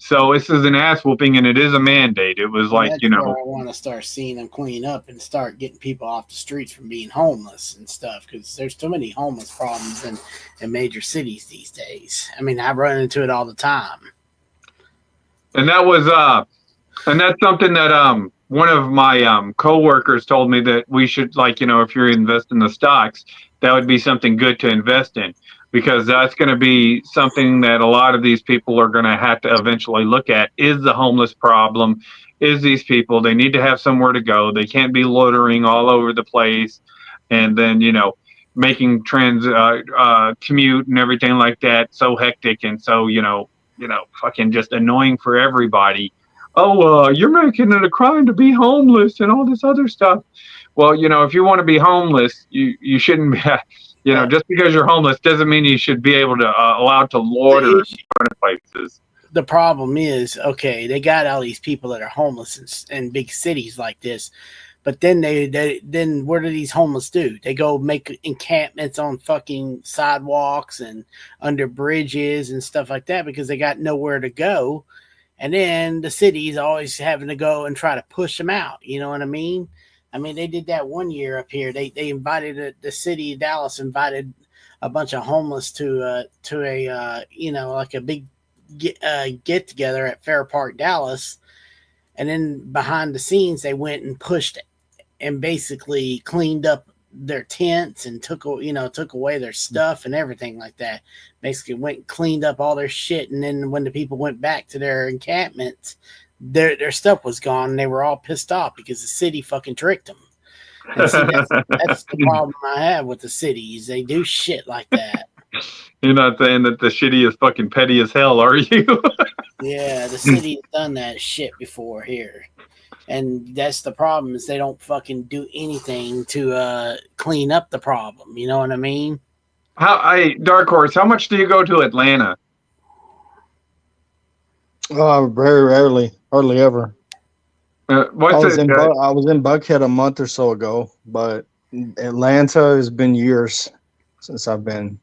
So this is an ass whooping, and it is a mandate. It was like, that's where I want to start seeing them clean up and start getting people off the streets from being homeless and stuff, because there's too many homeless problems in major cities these days. I mean, I run into it all the time. And that was and that's something that one of my coworkers told me, that we should, like, if you're investing in the stocks, that would be something good to invest in, because that's going to be something that a lot of these people are going to have to eventually look at. Is the homeless problem? Is these people, they need to have somewhere to go. They can't be loitering all over the place, and then, making commute and everything like that so hectic, and so, fucking just annoying for everybody. Oh, you're making it a crime to be homeless and all this other stuff. Well, if you want to be homeless, you shouldn't be, just because you're homeless doesn't mean you should be able to allowed to loiter in different places. The problem is, okay, they got all these people that are homeless in big cities like this, but then then what do these homeless do? They go make encampments on fucking sidewalks and under bridges and stuff like that, because they got nowhere to go. And then the city's always having to go and try to push them out. You know what I mean? I mean, they did that one year up here. They invited the city of Dallas invited a bunch of homeless to a like a big get together at Fair Park, Dallas. And then behind the scenes, they went and pushed and basically cleaned up their tents and took away their stuff and everything like that. Basically went and cleaned up all their shit. And then when the people went back to their encampments, their stuff was gone, and they were all pissed off because the city fucking tricked them. And see, that's the problem I have with the cities. They do shit like that. You're not saying that the shitty is fucking petty as hell, are you? Yeah, the city's done that shit before here. And that's the problem, is they don't fucking do anything to clean up the problem. You know what I mean? Dark Horse, how much do you go to Atlanta? Very rarely, hardly ever. I was in Buckhead a month or so ago, but Atlanta has been years since I've been.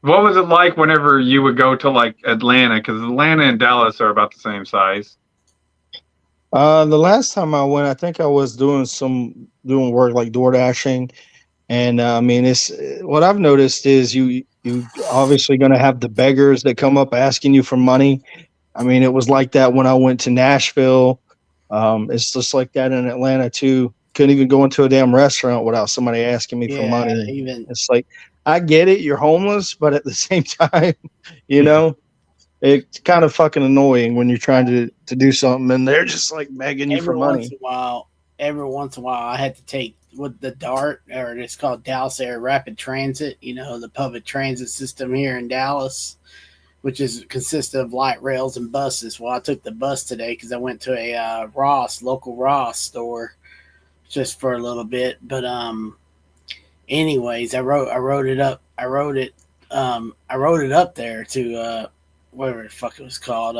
What was it like whenever you would go to like Atlanta? Because Atlanta and Dallas are about the same size. The last time I went, I think I was doing work like door dashing, and I mean, it's what I've noticed is you obviously going to have the beggars that come up asking you for money. I mean, it was like that when I went to Nashville. It's just like that in Atlanta too. Couldn't even go into a damn restaurant without somebody asking me for money. It's like, I get it, you're homeless, but at the same time, it's kind of fucking annoying when you're trying to do something and they're just like begging you for money. Every once in a while, I had to take with the DART, or it's called Dallas Air Rapid Transit. The public transit system here in Dallas, which consists of light rails and buses. Well, I took the bus today because I went to a local Ross store just for a little bit. But anyways, I wrote it up. I wrote it up there to whatever the fuck it was called.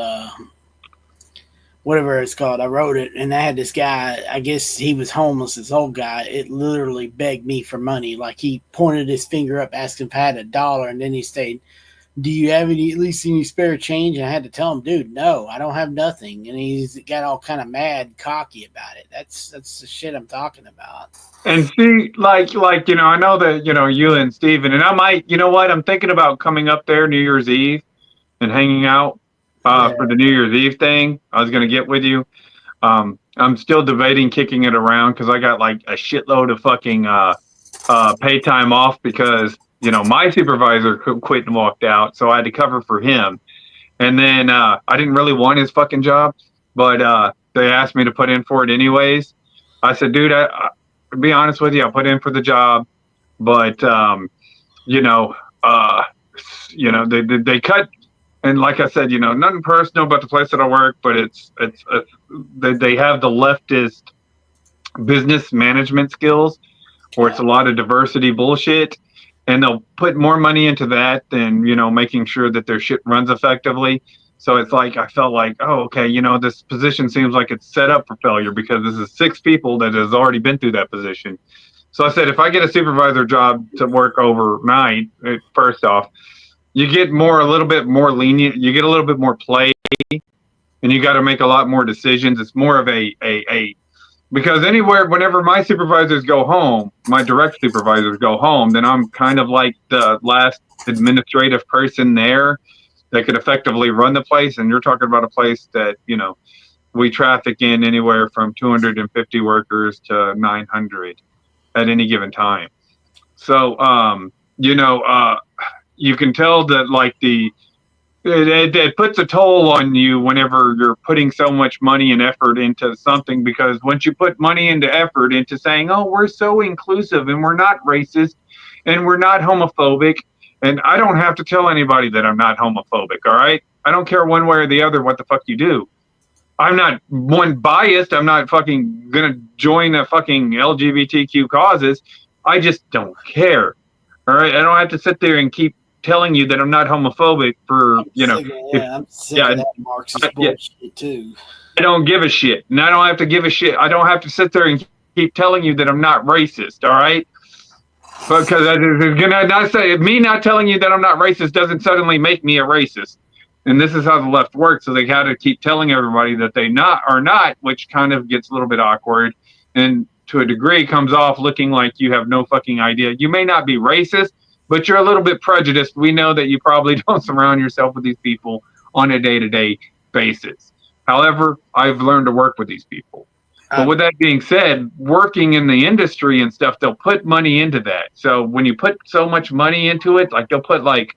Whatever it's called. I wrote it, and I had this guy. I guess he was homeless. This old guy. It literally begged me for money. Like he pointed his finger up, asking if I had $1, and then he said, "Do you have at least any spare change?" And I had to tell him, "Dude, no, I don't have nothing." And he's got all kind of mad, cocky about it. That's the shit I'm talking about. And see, like I know that you and Steven, and I might, I'm thinking about coming up there New Year's Eve and hanging out for the New Year's Eve thing. I was gonna get with you. I'm still debating kicking it around because I got like a shitload of fucking pay time off because my supervisor quit and walked out, so I had to cover for him. And then I didn't really want his fucking job, but they asked me to put in for it anyways. I said, dude, I be honest with you, I put in for the job, but they cut. And like I said, nothing personal about the place that I work, but they have the leftist business management skills, where it's a lot of diversity bullshit, and they'll put more money into that than making sure that their shit runs effectively. So it's like I felt like, oh, okay, this position seems like it's set up for failure because this is 6 people that has already been through that position. So I said, if I get a supervisor job to work overnight, first off, you get a little bit more lenient. You get a little bit more play, and you got to make a lot more decisions. It's more of a because whenever my supervisors go home, my direct supervisors go home, then I'm kind of like the last administrative person there that could effectively run the place. And you're talking about a place that we traffic in anywhere from 250 workers to 900 at any given time. So you can tell that like it puts a toll on you whenever you're putting so much money and effort into something, because once you put money into effort into saying, oh, we're so inclusive and we're not racist and we're not homophobic, and I don't have to tell anybody that I'm not homophobic, all right? I don't care one way or the other what the fuck you do. I'm not one biased. I'm not fucking gonna join a fucking LGBTQ causes. I just don't care. All right, I don't have to sit there and keep telling you that I'm not homophobic for I'm sick of that Marxist bullshit too. I don't give a shit, and I don't have to give a shit. I don't have to sit there and keep telling you that I'm not racist. All right, because me not telling you that I'm not racist doesn't suddenly make me a racist. And this is how the left works. So they got to keep telling everybody that they are not, which kind of gets a little bit awkward, and to a degree comes off looking like you have no fucking idea. You may not be racist, but you're a little bit prejudiced. We know that you probably don't surround yourself with these people on a day-to-day basis. However, I've learned to work with these people. But with that being said, working in the industry and stuff, they'll put money into that. So when you put so much money into it, like they'll put like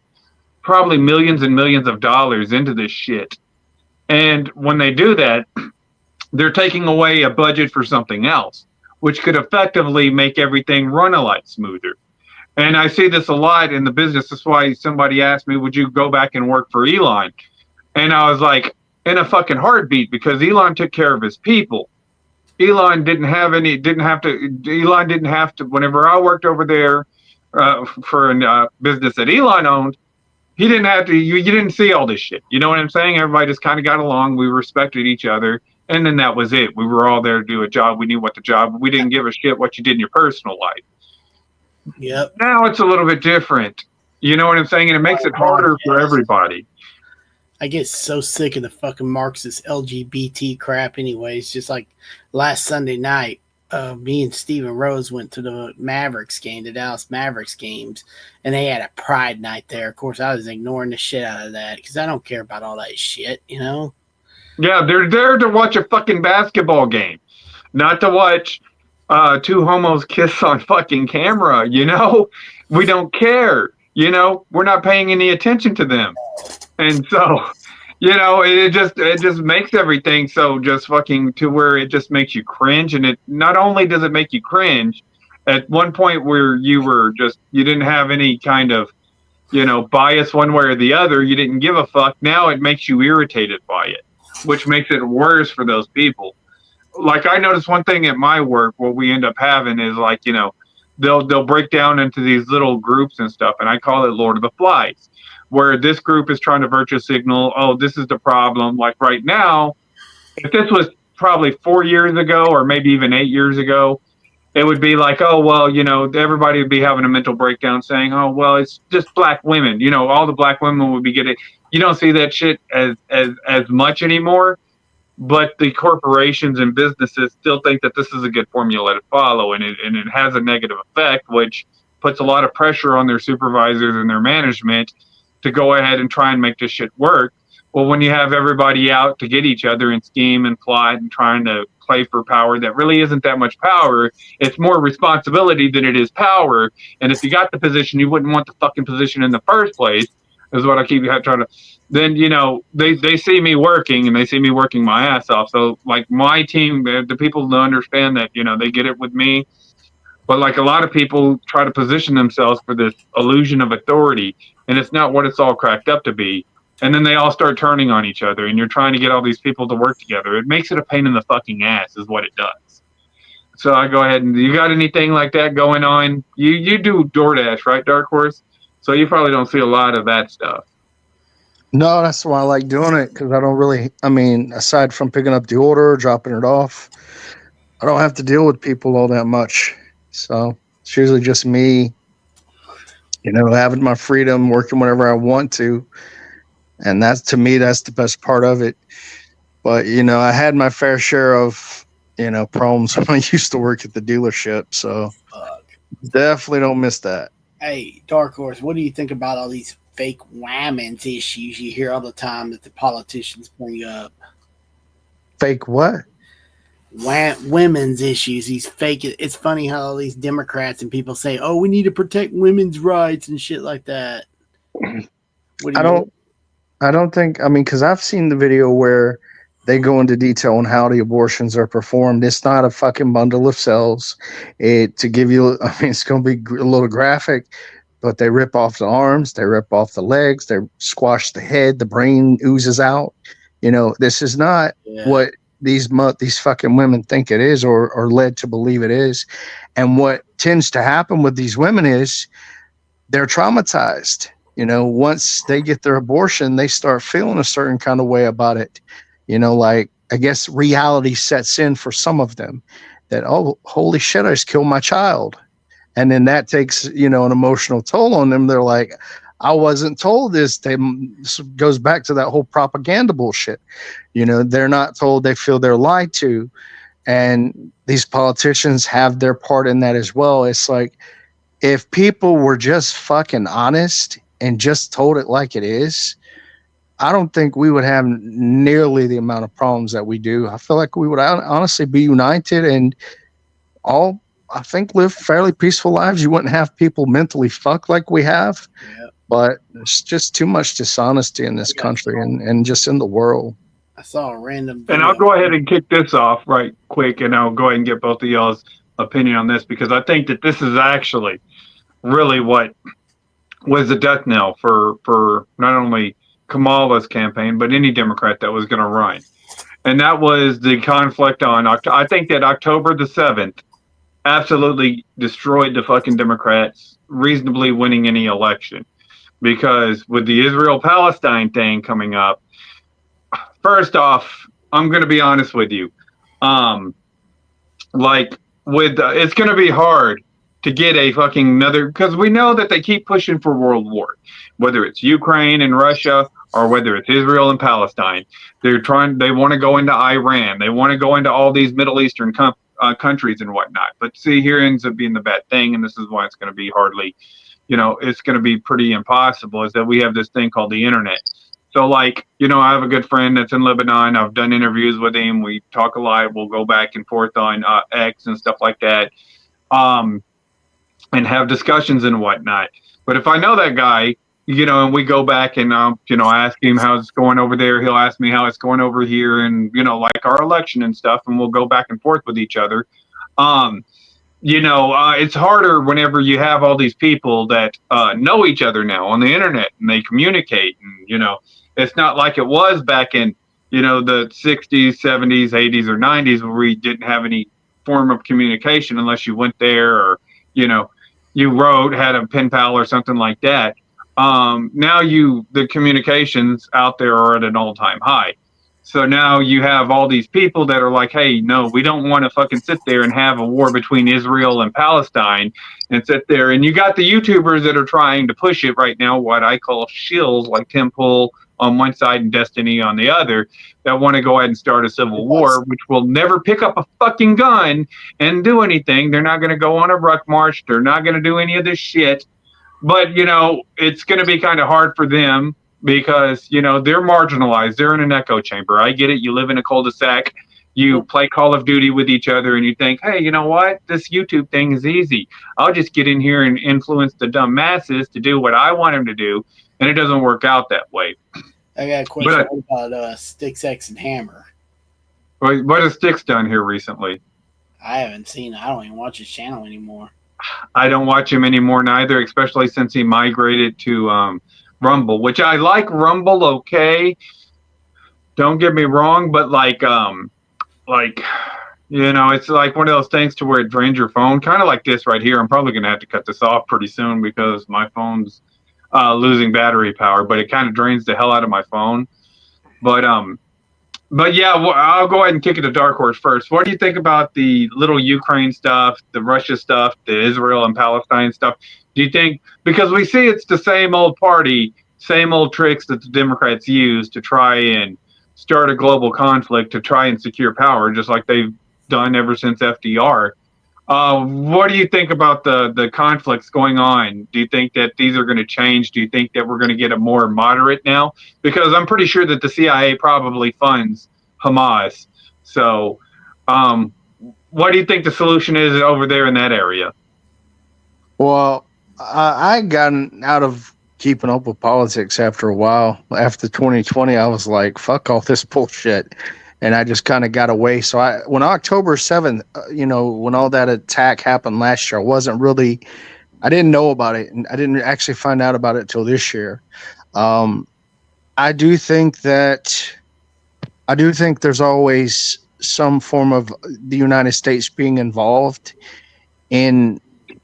probably millions and millions of dollars into this shit. And when they do that, they're taking away a budget for something else, which could effectively make everything run a lot smoother. And I see this a lot in the business. That's why somebody asked me, would you go back and work for Elon? And I was like, in a fucking heartbeat, because Elon took care of his people. Elon didn't have to, whenever I worked over there for a business that Elon owned, he didn't have to, you didn't see all this shit. You know what I'm saying? Everybody just kind of got along. We respected each other. And then that was it. We were all there to do a job. We knew what the job, we didn't give a shit what you did in your personal life. Yep. Now it's a little bit different. You know what I'm saying? And it makes it harder for everybody. I get so sick of the fucking Marxist LGBT crap anyways. Just like last Sunday night, me and Steven Rose went to the Mavericks game, the Dallas Mavericks games, and they had a pride night there. Of course, I was ignoring the shit out of that because I don't care about all that shit, Yeah, they're there to watch a fucking basketball game, not to watch two homos kiss on fucking camera, We don't care, We're not paying any attention to them. And so, it just makes everything so just fucking to where it just makes you cringe. And it not only does it make you cringe, at one point where you didn't have any kind of, bias one way or the other, you didn't give a fuck. Now it makes you irritated by it, which makes it worse for those people. Like I noticed one thing at my work, what we end up having is like, they'll break down into these little groups and stuff, and I call it Lord of the Flies, where this group is trying to virtue signal, oh, this is the problem. Like right now, if this was probably 4 years ago or maybe even 8 years ago, it would be like, oh, well, everybody would be having a mental breakdown saying, oh, well, it's just black women. All the black women would be getting. You don't see that shit as much anymore, but the corporations and businesses still think that this is a good formula to follow, and it has a negative effect, which puts a lot of pressure on their supervisors and their management to go ahead and try and make this shit work. Well, when you have everybody out to get each other and scheme and plot and trying to play for power that really isn't that much power, it's more responsibility than it is power. And if you got the position, you wouldn't want the fucking position in the first place, is what I keep trying to. Then, they see me working and they see me working my ass off. So, like, my team, the people that understand that, they get it with me. But, like, a lot of people try to position themselves for this illusion of authority, and it's not what it's all cracked up to be. And then they all start turning on each other, and you're trying to get all these people to work together. It makes it a pain in the fucking ass, is what it does. So I go ahead and, you got anything like that going on? You do DoorDash, right, Dark Horse? So you probably don't see a lot of that stuff. No, that's why I like doing it, because I don't really, aside from picking up the order, dropping it off, I don't have to deal with people all that much. So it's usually just me, having my freedom, working whenever I want to. And that's, to me, that's the best part of it. But, I had my fair share of, problems when I used to work at the dealership. So definitely don't miss that. Hey, Dark Horse, what do you think about all these fake women's issues you hear all the time that the politicians bring up? Fake what? Women's issues. These fake. It's funny how all these Democrats and people say, "Oh, we need to protect women's rights and shit like that." I don't think. Because I've seen the video where they go into detail on how the abortions are performed. It's not a fucking bundle of cells. To give you, it's going to be a little graphic, but they rip off the arms, they rip off the legs, they squash the head, the brain oozes out. This is not what these fucking women think it is, or led to believe it is. And what tends to happen with these women is they're traumatized. Once they get their abortion, they start feeling a certain kind of way about it. Like, I guess reality sets in for some of them that, oh, holy shit, I just killed my child. And then that takes, an emotional toll on them. They're like, I wasn't told this. This goes back to that whole propaganda bullshit. They're not told, they feel they're lied to. And these politicians have their part in that as well. It's like, if people were just fucking honest and just told it like it is, I don't think we would have nearly the amount of problems that we do. I feel like we would honestly be united and all, I think, live fairly peaceful lives. You wouldn't have people mentally fucked like we have. Yeah. But there's just too much dishonesty in this country and just in the world. I saw a random video. And I'll go ahead and kick this off right quick, and I'll go ahead and get both of y'all's opinion on this, because I think that this is actually really what was the death knell for not only Kamala's campaign, but any Democrat that was going to run. And that was the conflict on, I think that October the 7th absolutely destroyed the fucking Democrats reasonably winning any election. Because with the Israel-Palestine thing coming up, first off, I'm going to be honest with you. It's going to be hard to get a fucking another, because we know that they keep pushing for world war, whether it's Ukraine and Russia or whether it's Israel and Palestine. They want to go into Iran. They want to go into all these Middle Eastern countries and whatnot. But see, here ends up being the bad thing, and this is why it's going to be hardly, it's going to be pretty impossible, is that we have this thing called the internet. So, I have a good friend that's in Lebanon. I've done interviews with him. We talk a lot. We'll go back and forth on X and stuff like that. And have discussions and whatnot. But if I know that guy, and we go back and, I ask him how it's going over there, he'll ask me how it's going over here, and, like our election and stuff, and we'll go back and forth with each other. It's harder whenever you have all these people that know each other now on the internet, and they communicate, and, it's not like it was back in, the 60s, 70s, 80s, or 90s, where we didn't have any form of communication unless you went there, or you know, you wrote, had a pen pal or something like that. Now the communications out there are at an all-time high. So now you have all these people that are like, hey, no, we don't want to fucking sit there and have a war between Israel and Palestine and sit there. And you got the YouTubers that are trying to push it right now, what I call shills, like Tim Pool on one side and Destiny on the other, that want to go ahead and start a civil war, which will never pick up a fucking gun and do anything. They're not going to go on a ruck march. They're not going to do any of this shit. But, it's going to be kind of hard for them because, they're marginalized. They're in an echo chamber. I get it. You live in a cul-de-sac. You play Call of Duty with each other and you think, hey, you know what? This YouTube thing is easy. I'll just get in here and influence the dumb masses to do what I want them to do. And it doesn't work out that way. I got a question about Sticks, X, and Hammer. What has Sticks done here recently? I haven't seen it. I don't even watch his channel anymore. I don't watch him anymore neither, especially since he migrated to Rumble, which I like Rumble, okay. Don't get me wrong, but it's like one of those things to where it drains your phone, kind of like this right here. I'm probably going to have to cut this off pretty soon because my phone's losing battery power, but it kind of drains the hell out of my phone. But yeah, I'll go ahead and kick it to Dark Horse first. What do you think about the little Ukraine stuff, the Russia stuff, the Israel and Palestine stuff? Do you think, because we see it's the same old party, same old tricks that the Democrats use to try and start a global conflict to try and secure power, just like they've done ever since FDR. What do you think about the conflicts going on? Do you think that these are going to change? Do you think that we're going to get a more moderate now? Because I'm pretty sure that the CIA probably funds Hamas. So what do you think the solution is over there in that area? Well, I gotten out of keeping up with politics after a while. After 2020, I was like, fuck all this bullshit. And I just kind of got away. So when October 7th, when all that attack happened last year, I didn't know about it. And I didn't actually find out about it till this year. I do think there's always some form of the United States being involved in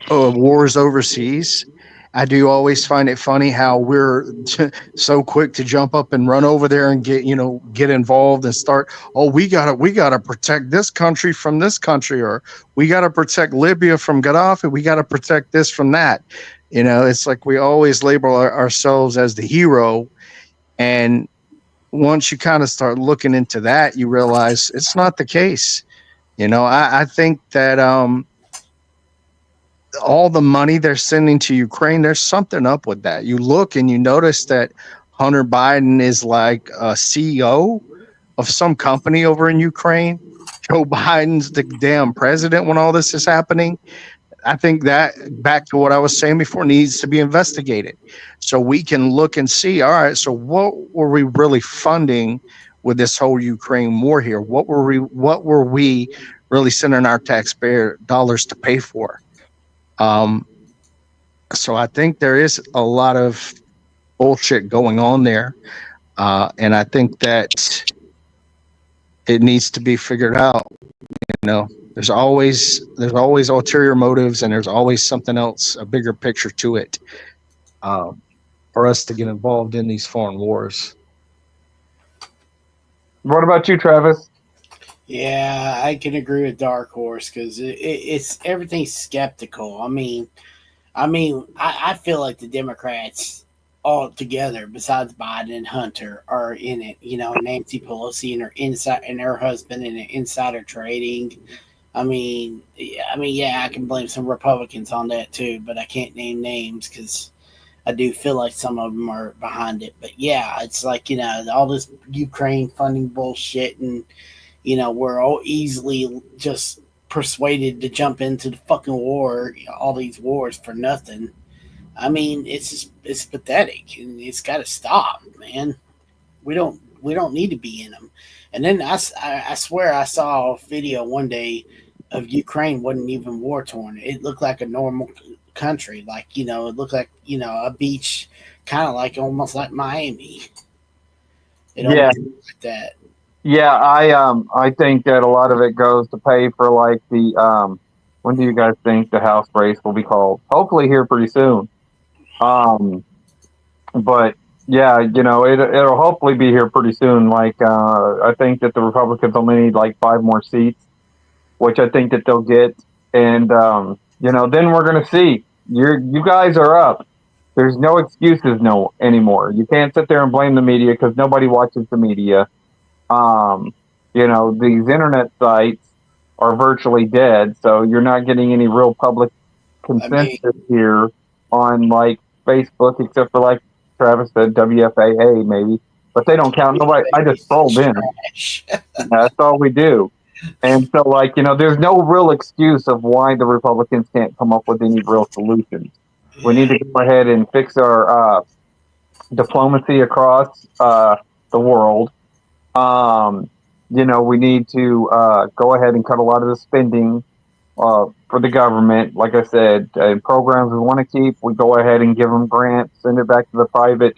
wars overseas. I do always find it funny how we're so quick to jump up and run over there and get involved and start. Oh, we gotta protect this country from this country, or we gotta protect Libya from Gaddafi. We gotta protect this from that. It's like we always label ourselves as the hero, and once you kind of start looking into that, you realize it's not the case. I think that all the money they're sending to Ukraine, there's something up with that. You look and you notice that Hunter Biden is like a CEO of some company over in Ukraine. Joe Biden's the damn president when all this is happening. I think that, back to what I was saying before, needs to be investigated. So we can look and see, all right, so what were we really funding with this whole Ukraine war here? What were we really sending our taxpayer dollars to pay for? So I think there is a lot of bullshit going on there. And I think that it needs to be figured out. There's always ulterior motives, and there's always something else, a bigger picture to it, for us to get involved in these foreign wars. What about you, Travis? Yeah, I can agree with Dark Horse because it's everything's skeptical. I feel like the Democrats all together, besides Biden and Hunter, are in it. Nancy Pelosi and her husband in insider trading. Yeah, I can blame some Republicans on that too, but I can't name names because I do feel like some of them are behind it. But yeah, it's like all this Ukraine funding bullshit and. We're all easily just persuaded to jump into the fucking war, all these wars for nothing. It's pathetic, and it's got to stop, man. We don't need to be in them. And then I swear I saw a video one day of Ukraine wasn't even war torn. It looked like a normal country, it looked like a beach, kind of like almost like Miami. It almost looked like that. Yeah, I think that a lot of it goes to pay for like the When do you guys think the House race will be called? Hopefully here pretty soon. But yeah, it'll hopefully be here pretty soon. Like I think that the Republicans only need like 5 more seats, which I think that they'll get, and then we're gonna see. You guys are up. There's no excuses no anymore. You can't sit there and blame the media because nobody watches the media. Um, these internet sites are virtually dead, so you're not getting any real public I mean, consensus here on like Facebook, except for like Travis said, WFAA maybe, but they don't count. Nobody. I just scrolled in. trash. That's all we do. And so, there's no real excuse of why the Republicans can't come up with any real solutions. We need to go ahead and fix our diplomacy across the world. We need to go ahead and cut a lot of the spending for the government. Like I said, programs we want to keep, we go ahead and give them grants, send it back to the private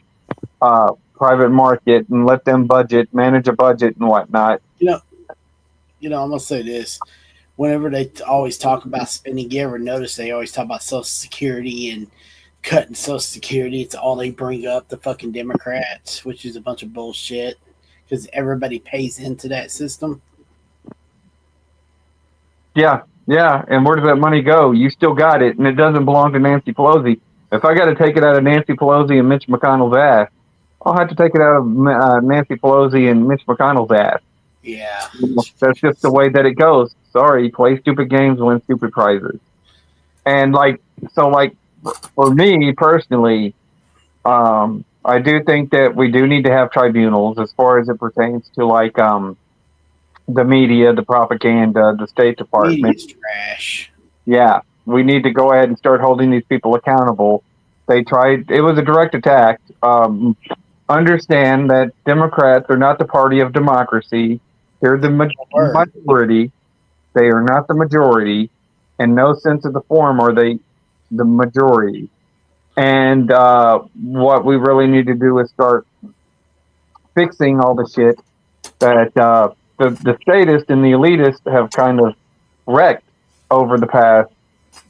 market, and let them manage a budget and whatnot. I'm gonna say this. Whenever they always talk about spending, you ever notice they always talk about Social Security and cutting Social Security? It's all they bring up, the fucking Democrats, which is a bunch of bullshit because everybody pays into that system. Yeah, and where does that money go? You still got it, and it doesn't belong to Nancy Pelosi. If I got to take it out of Nancy Pelosi and Mitch McConnell's ass, I'll have to take it out of Nancy Pelosi and Mitch McConnell's ass. Yeah. That's just the way that it goes. Sorry, play stupid games, win stupid prizes. And for me personally, I do think that we do need to have tribunals as far as it pertains to the media, the propaganda, the State Department. Media's trash. Yeah, we need to go ahead and start holding these people accountable. It was a direct attack. Understand that Democrats are not the party of democracy. They're the majority. They are not the majority. In no sense of the form are they the majority. And what we really need to do is start fixing all the shit that the statists and the elitists have kind of wrecked over the past,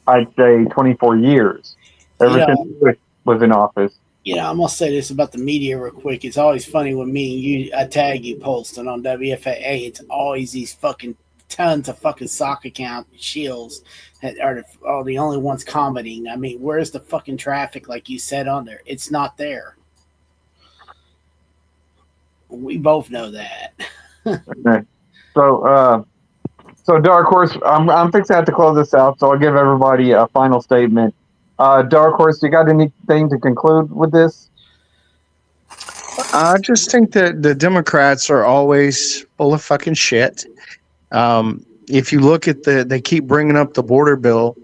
I'd say, 24 years, ever since Bush was in office. I'm gonna say this about the media real quick. It's always funny when I tag you posting on WFAA. It's always these fucking tons of fucking sock account shills that are the only ones commenting. I mean, where's the fucking traffic like you said on there? It's not there. We both know that. Okay. So Dark Horse, I'm fixing to have to close this out, so I'll give everybody a final statement. Dark Horse, you got anything to conclude with this? I just think that the Democrats are always full of fucking shit. If you look at they keep bringing up the border bill,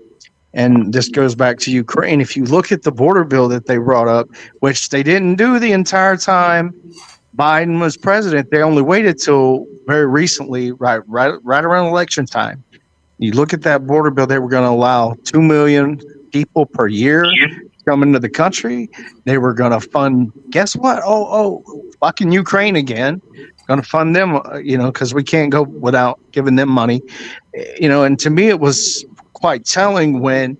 and this goes back to Ukraine. If you look at the border bill that they brought up, which they didn't do the entire time Biden was president, they only waited till very recently, right around election time. You look at that border bill, they were going to allow 2 million people per year come into the country. They were going to fund, guess what? Fucking Ukraine again. Going to fund them, because we can't go without giving them money. And to me, it was quite telling when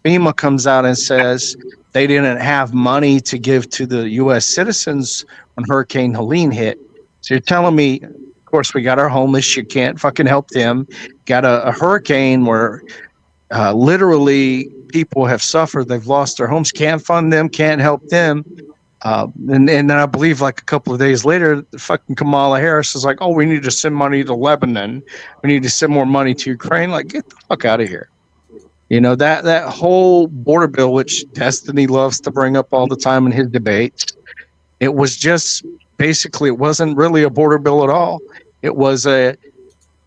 FEMA comes out and says they didn't have money to give to the U.S. citizens when Hurricane Helene hit. So you're telling me, of course, we got our homeless. You can't fucking help them. Got a hurricane where literally people have suffered. They've lost their homes. Can't fund them. Can't help them. And then I believe like a couple of days later, the fucking Kamala Harris is like, oh, we need to send money to Lebanon. We need to send more money to Ukraine. Like, get the fuck out of here. That whole border bill, which Destiny loves to bring up all the time in his debates, it was just basically, it wasn't really a border bill at all. It was a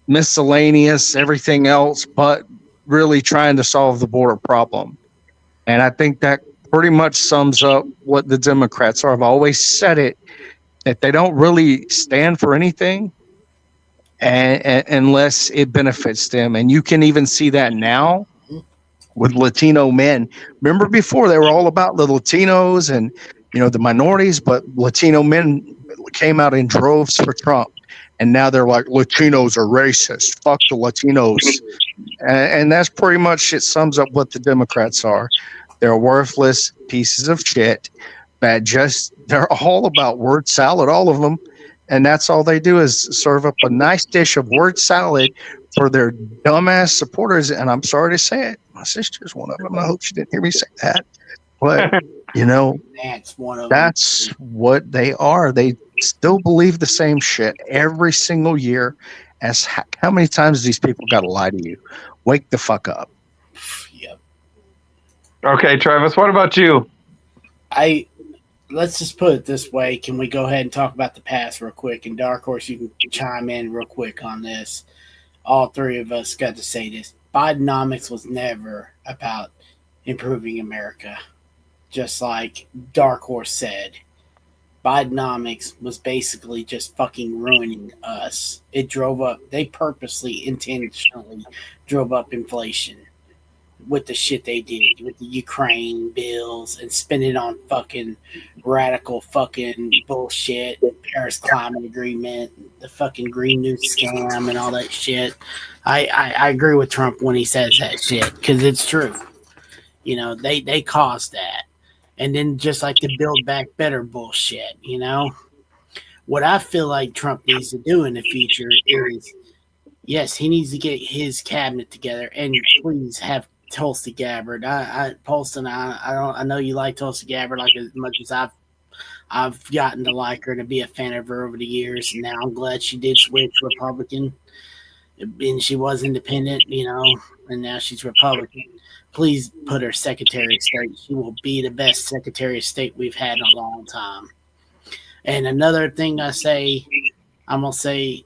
miscellaneous everything else, but really trying to solve the border problem. And I think that pretty much sums up what the Democrats are. I've always said it, that they don't really stand for anything unless it benefits them. And you can even see that now with Latino men. Remember before they were all about the Latinos and, the minorities, but Latino men came out in droves for Trump. And now they're like, Latinos are racist. Fuck the Latinos. And that's pretty much, it sums up what the Democrats are. They're worthless pieces of shit that they're all about word salad, all of them. And that's all they do is serve up a nice dish of word salad for their dumbass supporters. And I'm sorry to say it, my sister's one of them. I hope she didn't hear me say that. But, That's one of that's what they are. They still believe the same shit every single year. As how many times these people got to lie to you? Wake the fuck up. Yep. Okay, Travis, what about you? Let's just put it this way. Can we go ahead and talk about the past real quick? And Dark Horse, you can chime in real quick on this. All three of us got to say this. Bidenomics was never about improving America. Just like Dark Horse said, Bidenomics was basically just fucking ruining us. They purposely, intentionally drove up inflation with the shit they did with the Ukraine bills and spending on fucking radical fucking bullshit, Paris Climate Agreement, the fucking Green New scam and all that shit. I agree with Trump when he says that shit because it's true. They caused that. And then just like the Build Back Better bullshit, What I feel like Trump needs to do in the future is, yes, he needs to get his cabinet together and please have Tulsi Gabbard. Polston, I know you like Tulsi Gabbard like as much as I've gotten to like her, to be a fan of her over the years. And now I'm glad she did switch Republican, and she was independent, and now she's Republican. Please put her Secretary of State. She will be the best Secretary of State we've had in a long time. And another thing I'm gonna say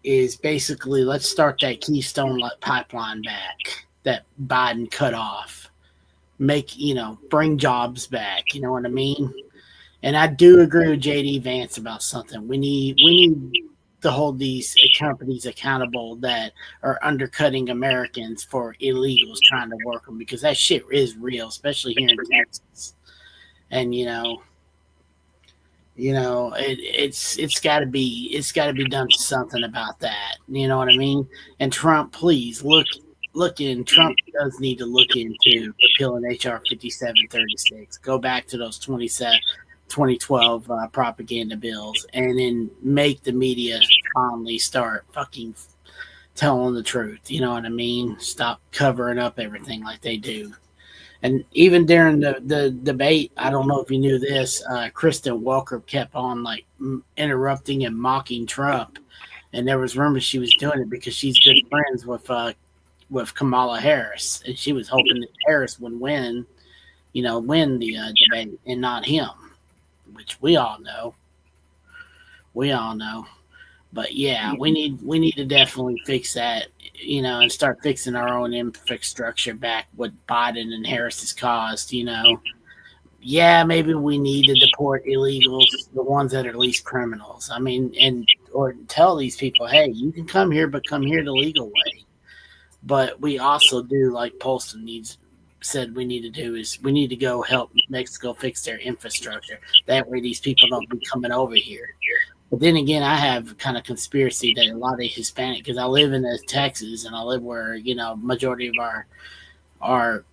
is basically let's start that Keystone pipeline back that Biden cut off. Bring jobs back. You know what I mean? And I do agree with JD Vance about something. We need to hold these companies accountable that are undercutting Americans for illegals trying to work them, because that shit is real, especially here in Texas. And it's got to be done something about that. You know what I mean? And Trump, please look in. Trump does need to look into repealing HR 5736. Go back to those 2012 propaganda bills, and then make the media finally start fucking telling the truth. You know what I mean? Stop covering up everything like they do. And even during the debate, I don't know if you knew this, Kristen Welker kept on interrupting and mocking Trump, and there was rumors she was doing it because she's good friends with Kamala Harris, and she was hoping that Harris would win the debate and not him, which we all know. But yeah, we need to definitely fix that, and start fixing our own infrastructure back. What Biden and Harris has caused, Yeah, maybe we need to deport illegals, the ones that are least criminals. I mean, or tell these people, hey, you can come here, but come here the legal way. But we also do, like Polston said we need to do, is we need to go help Mexico fix their infrastructure. That way these people don't be coming over here. But then again, I have kind of conspiracy that a lot of Hispanic, because I live in Texas and I live where, majority of our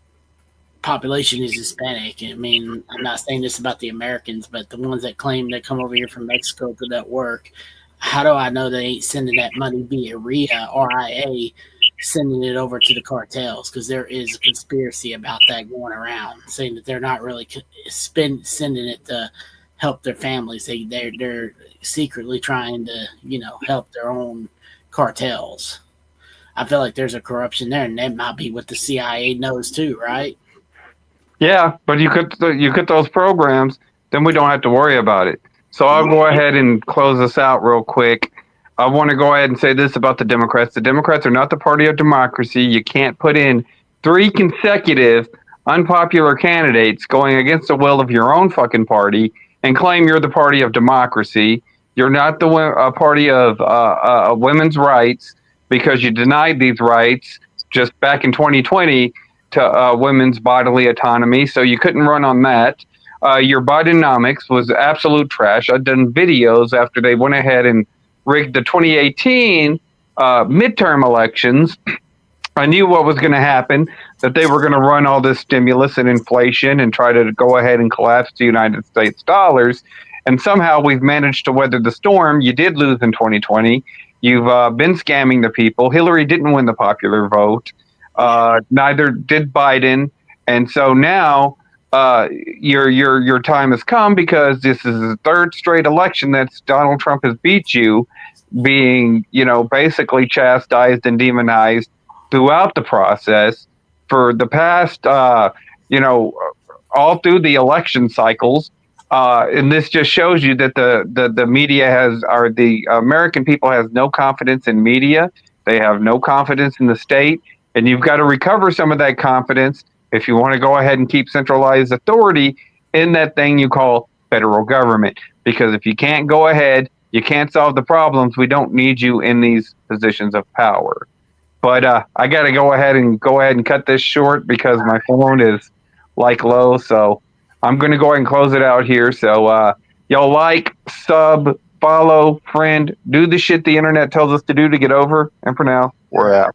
population is Hispanic. I mean, I'm not saying this about the Americans, but the ones that claim they come over here from Mexico to that work, how do I know they ain't sending that money via RIA, sending it over to the cartels? Because there is a conspiracy about that going around, saying that they're not really sending it to help their families. They're secretly trying to, help their own cartels. I feel like there's a corruption there, and that might be what the CIA knows too, right? Yeah, but you get those programs, then we don't have to worry about it. So I'll go ahead and close this out real quick. I want to go ahead and say this about the Democrats. The Democrats are not the party of democracy. You can't put in 3 consecutive unpopular candidates going against the will of your own fucking party and claim you're the party of democracy. You're not the party of women's rights, because you denied these rights just back in 2020 to women's bodily autonomy, so you couldn't run on that. Your Bidenomics was absolute trash. I've done videos after they went ahead and rigged the 2018 midterm elections I knew what was going to happen, that they were going to run all this stimulus and inflation and try to go ahead and collapse the United States dollars. And somehow we've managed to weather the storm. You did lose in 2020. You've been scamming the people. Hillary didn't win the popular vote. Neither did Biden. And so now your time has come, because this is the third straight election that Donald Trump has beat you, being, basically chastised and demonized throughout the process for the past, all through the election cycles. And this just shows you that the media the American people has no confidence in media. They have no confidence in the state. And you've got to recover some of that confidence if you want to go ahead and keep centralized authority in that thing you call federal government. Because if you can't go ahead, you can't solve the problems, we don't need you in these positions of power. But I got to go ahead and cut this short because my phone is low. So I'm going to go ahead and close it out here. So y'all like, sub, follow, friend, do the shit the internet tells us to do to get over. And for now, we're out.